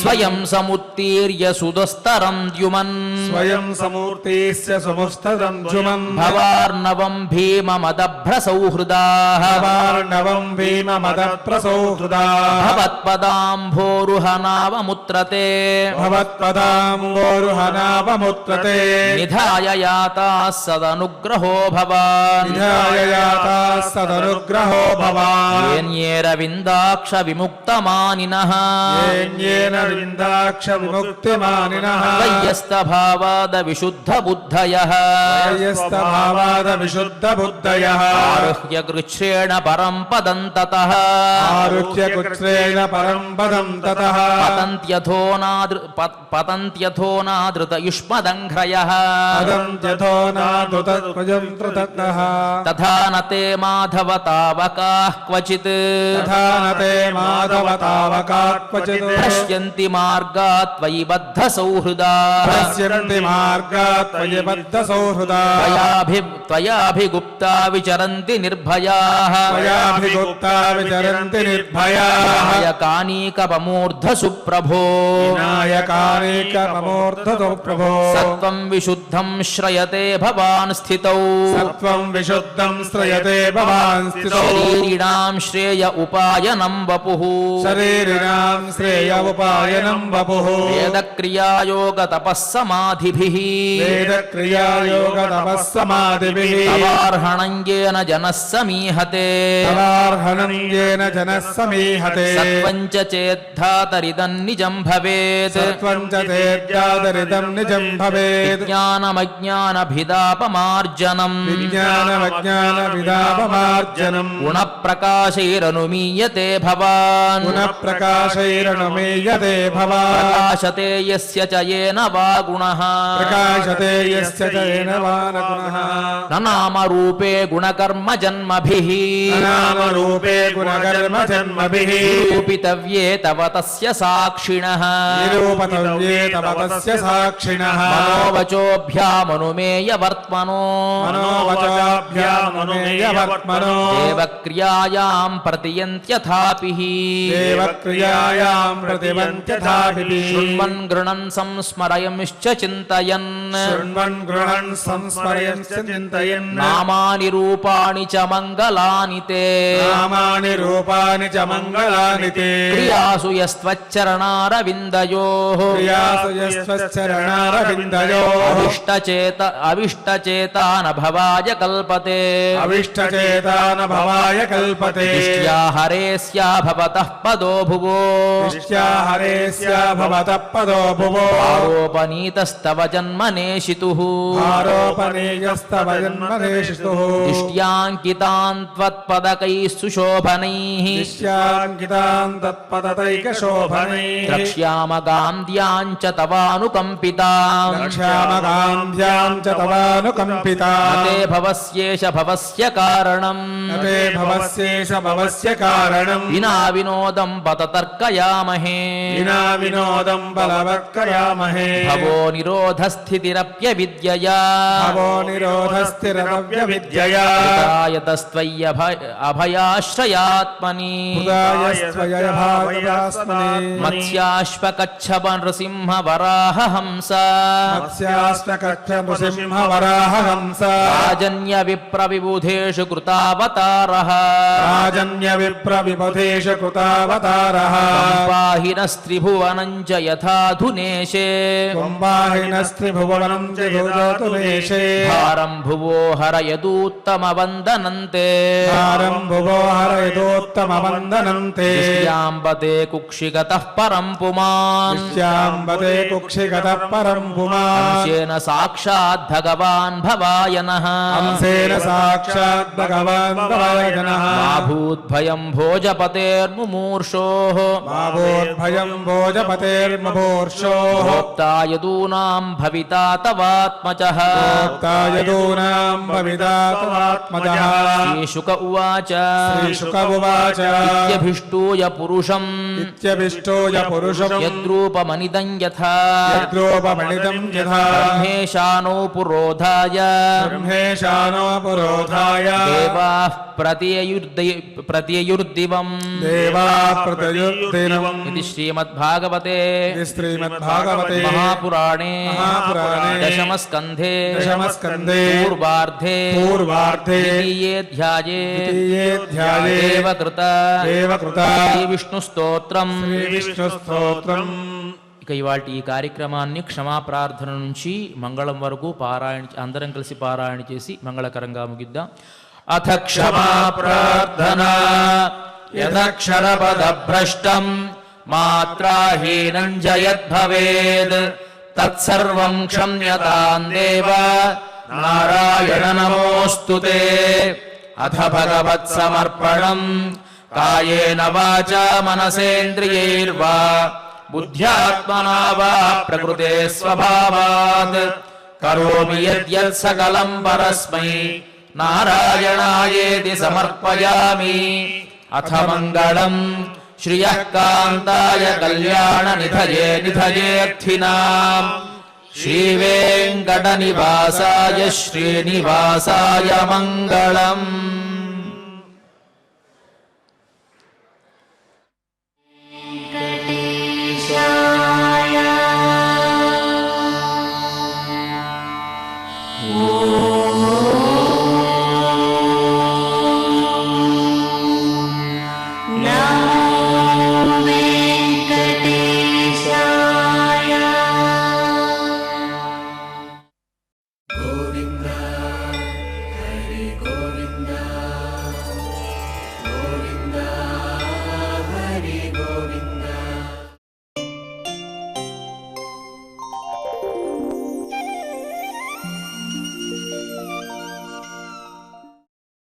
[SPEAKER 1] స్వయం సముత్తీర్య సుదస్తరం ద్యుమన్ భవార్ణవం భీమమదభ్రసౌహృదాః భవత్పదాంభోరుహనావముత్రతే నిధాయ యాతాః సదనుగ్రహో భవాన్ ఏన్యేరవిందాక్ష విముక్తమానినః వయ్యస్తభావాద విశుద్ధ బుద్ధయః ఆరుహ్య కృచ్ఛ్రేణ పరం పదం తతః పతంత్యథోనాదృత యుష్మదంఘ్రయః తథా నతే మాధవ తావకాః క్వచిత్ పశ్యంతి మార్గాత్ త్వయి బద్ధ సౌహృదాః త్వయాభిగుప్తా విచరంతి నిర్భయాః నాయకానీకపమూర్ధ సుప్రభో సత్వం విశుద్ధం శ్రయతే భవాన్ స్థితౌ శరీరిణాం శ్రేయ ఉపాయనం వపుః వేదక్రియాయోగ తపస్సమాధిభిః తవార్హణంగేన జనః సమీహతే సత్వం చ చేద్ధాతరిదం నిజం భవేత్ విజ్ఞానమజ్ఞానభిదాపమార్జనం గుణప్రకాశైరనుమీయతే భవాన్ ప్రకాశతే యస్య చయేన వా గుణః
[SPEAKER 2] ప్రకాశతే యస్య చ ఏన వానగుణః
[SPEAKER 1] నామరూపే గుణకర్మ జన్మభిః
[SPEAKER 2] నామరూపే గుణకర్మ జన్మభిః
[SPEAKER 1] నిరూపితవ్యే తవ తస్య సాక్షిణః
[SPEAKER 2] నిరూపతవ్యే తవ తస్య సాక్షిణః
[SPEAKER 1] మనోవచోభ్యామనుమేయ వర్త్మనో
[SPEAKER 2] మనోవచాభ్యామనుమేయ వర్త్మనో
[SPEAKER 1] దేవక్రియాయాం ప్రతియంత్యథాపిః
[SPEAKER 2] దేవక్రియాయాం ప్రతివంత్యథాపిః
[SPEAKER 1] శృణ్వన్ గృణన్ సంస్మరయంశ్చ చింతయన్
[SPEAKER 2] శృణ్వన్ గృహన్ సంస్మరయన్ చింతయన్
[SPEAKER 1] నామాని రూపాణి చ మంగళాని తే
[SPEAKER 2] నామాని రూపాని చ మంగళాని తే
[SPEAKER 1] క్రియాసు యస్త్వచ్చరణారవిందయోః
[SPEAKER 2] క్రియాసు యస్త్వచ్చరణారవిందయోః
[SPEAKER 1] అవిష్టచేతాన భవాయ కల్పతే
[SPEAKER 2] అవిష్టచేతాన భవాయ కల్పతే
[SPEAKER 1] దృష్ట్యా హరేస్యా భవతః పదో భువో
[SPEAKER 2] దృష్ట్యా హరేస్యా భవతః పదో భువో
[SPEAKER 1] ఆరోపనీతస్తవ జన్మనేషితుః
[SPEAKER 2] ఆరోపణీయస్తవ జన్మనేషితుః
[SPEAKER 1] దృష్ట్యాంకితాన్ త్వత్పదకైః సుశోభనైః
[SPEAKER 2] దృశ్యాంకితాం తత్పదతైకశోభనైః
[SPEAKER 1] ద్రక్ష్యామ గాంధ్యాం చ తవానుకంపితాం
[SPEAKER 2] రక్ష్యామగాంధ్యాం చ తవానుకంపితాం
[SPEAKER 1] నతే భవస్యేష భవస్య కారణం
[SPEAKER 2] నతే భవస్యేష భవస్య కారణం
[SPEAKER 1] వినా వినోదం బత తర్కయామహే
[SPEAKER 2] వినా వినోదం బలవత్కయామహే
[SPEAKER 1] భవో నిరోధస్థితిరప్య విద్యయా
[SPEAKER 2] భవో నిరోధస్థిరవ్య విద్యయా
[SPEAKER 1] అభయాశ్రయాత్మని
[SPEAKER 2] హృదయస్త్వయభావయాస్మనే
[SPEAKER 1] మత్స్యాశ్వకచ్చప నృసింహ వరాహ హంస
[SPEAKER 2] మత్స్యాశ్వకచ్చ నృసింహ వరాహ హంస
[SPEAKER 1] రాజన్య విప్ర విబుధేషు కృతావతారః
[SPEAKER 2] రాజన్య విప్ర విబుధేషు కృతావతారః
[SPEAKER 1] సంపాహినస్త్రిభువనం చ యథాధునేశే
[SPEAKER 2] కుంభాహినస్త్రిభువనం జగతునేశే
[SPEAKER 1] భారం భువో హరయదూత్తమ వందనంతే
[SPEAKER 2] భారం భువో హరయదోత్తమ వందనంతే
[SPEAKER 1] దృష్ట్యాంబతే కుక్షిగతః పరం పుమాన్
[SPEAKER 2] దృశ్యాంబతే కుక్షిగతః పరం పుమాన్
[SPEAKER 1] అంశేన సాక్షాత్ భగవాన్ భవాయనః
[SPEAKER 2] అంశేన సాక్షాత్ భగవాన్ భవాయనః
[SPEAKER 1] భూద్భయం భోజపతేర్ముమూర్షోః
[SPEAKER 2] భావోద్భయం భోజపతేర్మభూర్షోః
[SPEAKER 1] భోక్తా యదూనాం భవితా తవాత్మజః
[SPEAKER 2] భోక్తాయదూనాం భవితా తవాత్మజః
[SPEAKER 1] శ్రీశుక ఉవాచ
[SPEAKER 2] శ్రీశుక ఉవాచ
[SPEAKER 1] ఇత్యభిష్టూయ పురుషం
[SPEAKER 2] ఇత్యభిష్టోయ పురుషం
[SPEAKER 1] యద్రూపమనిదం యథా
[SPEAKER 2] యద్రూపమణితం యథా
[SPEAKER 1] బ్రహ్మేశానో పురోధాయ
[SPEAKER 2] బ్రహ్మేశానో పురోధాయ
[SPEAKER 1] దేవాః ప్రతియయుర్దివం
[SPEAKER 2] దేవా ప్రతయుర్దినం
[SPEAKER 1] ఇది శ్రీమద్భాగవతే
[SPEAKER 2] శ్రీమద్భాగవతే
[SPEAKER 1] మహాపురాణే
[SPEAKER 2] మహాపురాణే
[SPEAKER 1] దశమస్కంధే
[SPEAKER 2] దశమస్కంధే
[SPEAKER 1] పూర్వార్ధే
[SPEAKER 2] పూర్వార్ధే
[SPEAKER 1] ద్వితీయేऽధ్యాయే
[SPEAKER 2] ద్వితీయేऽధ్యాయే
[SPEAKER 1] దేవకృత
[SPEAKER 2] దేవకృత
[SPEAKER 1] శ్రీవిష్ణుస్తోత్రం
[SPEAKER 2] శ్రీవిష్ణుస్తోత్రం.
[SPEAKER 1] ఇక ఇవాళ ఈ కార్యక్రమాన్ని క్షమాప్రార్థన నుంచి మంగళం వరకు అందరం కలిసి పారాయణ చేసి మంగళకరంగా ముగిద్దాం. అథ క్షమా ప్రార్థన యదక్షరపదభ్రష్టం మాత్రాహీనం జయద్భవేద్ తత్సర్వం క్షమ్యతాం దేవ నారాయణ నమోస్తుతే. అథ భగవత్సమర్పణం కాయేన వాచా మనసేంద్రియైర్వా బుద్ధ్యాత్మనా వా ప్రకృతే స్వభావాత్ కరోమి యద్యత్ సకలం పరస్మై నారాయణాయేతి సమర్పయామి. అథ మంగళం శ్రియః కాంతాయ కళ్యాణ నిధయే నిధయేర్థినాం శ్రీవేంకట నివాసాయ శ్రీనివాసాయ మంగళం.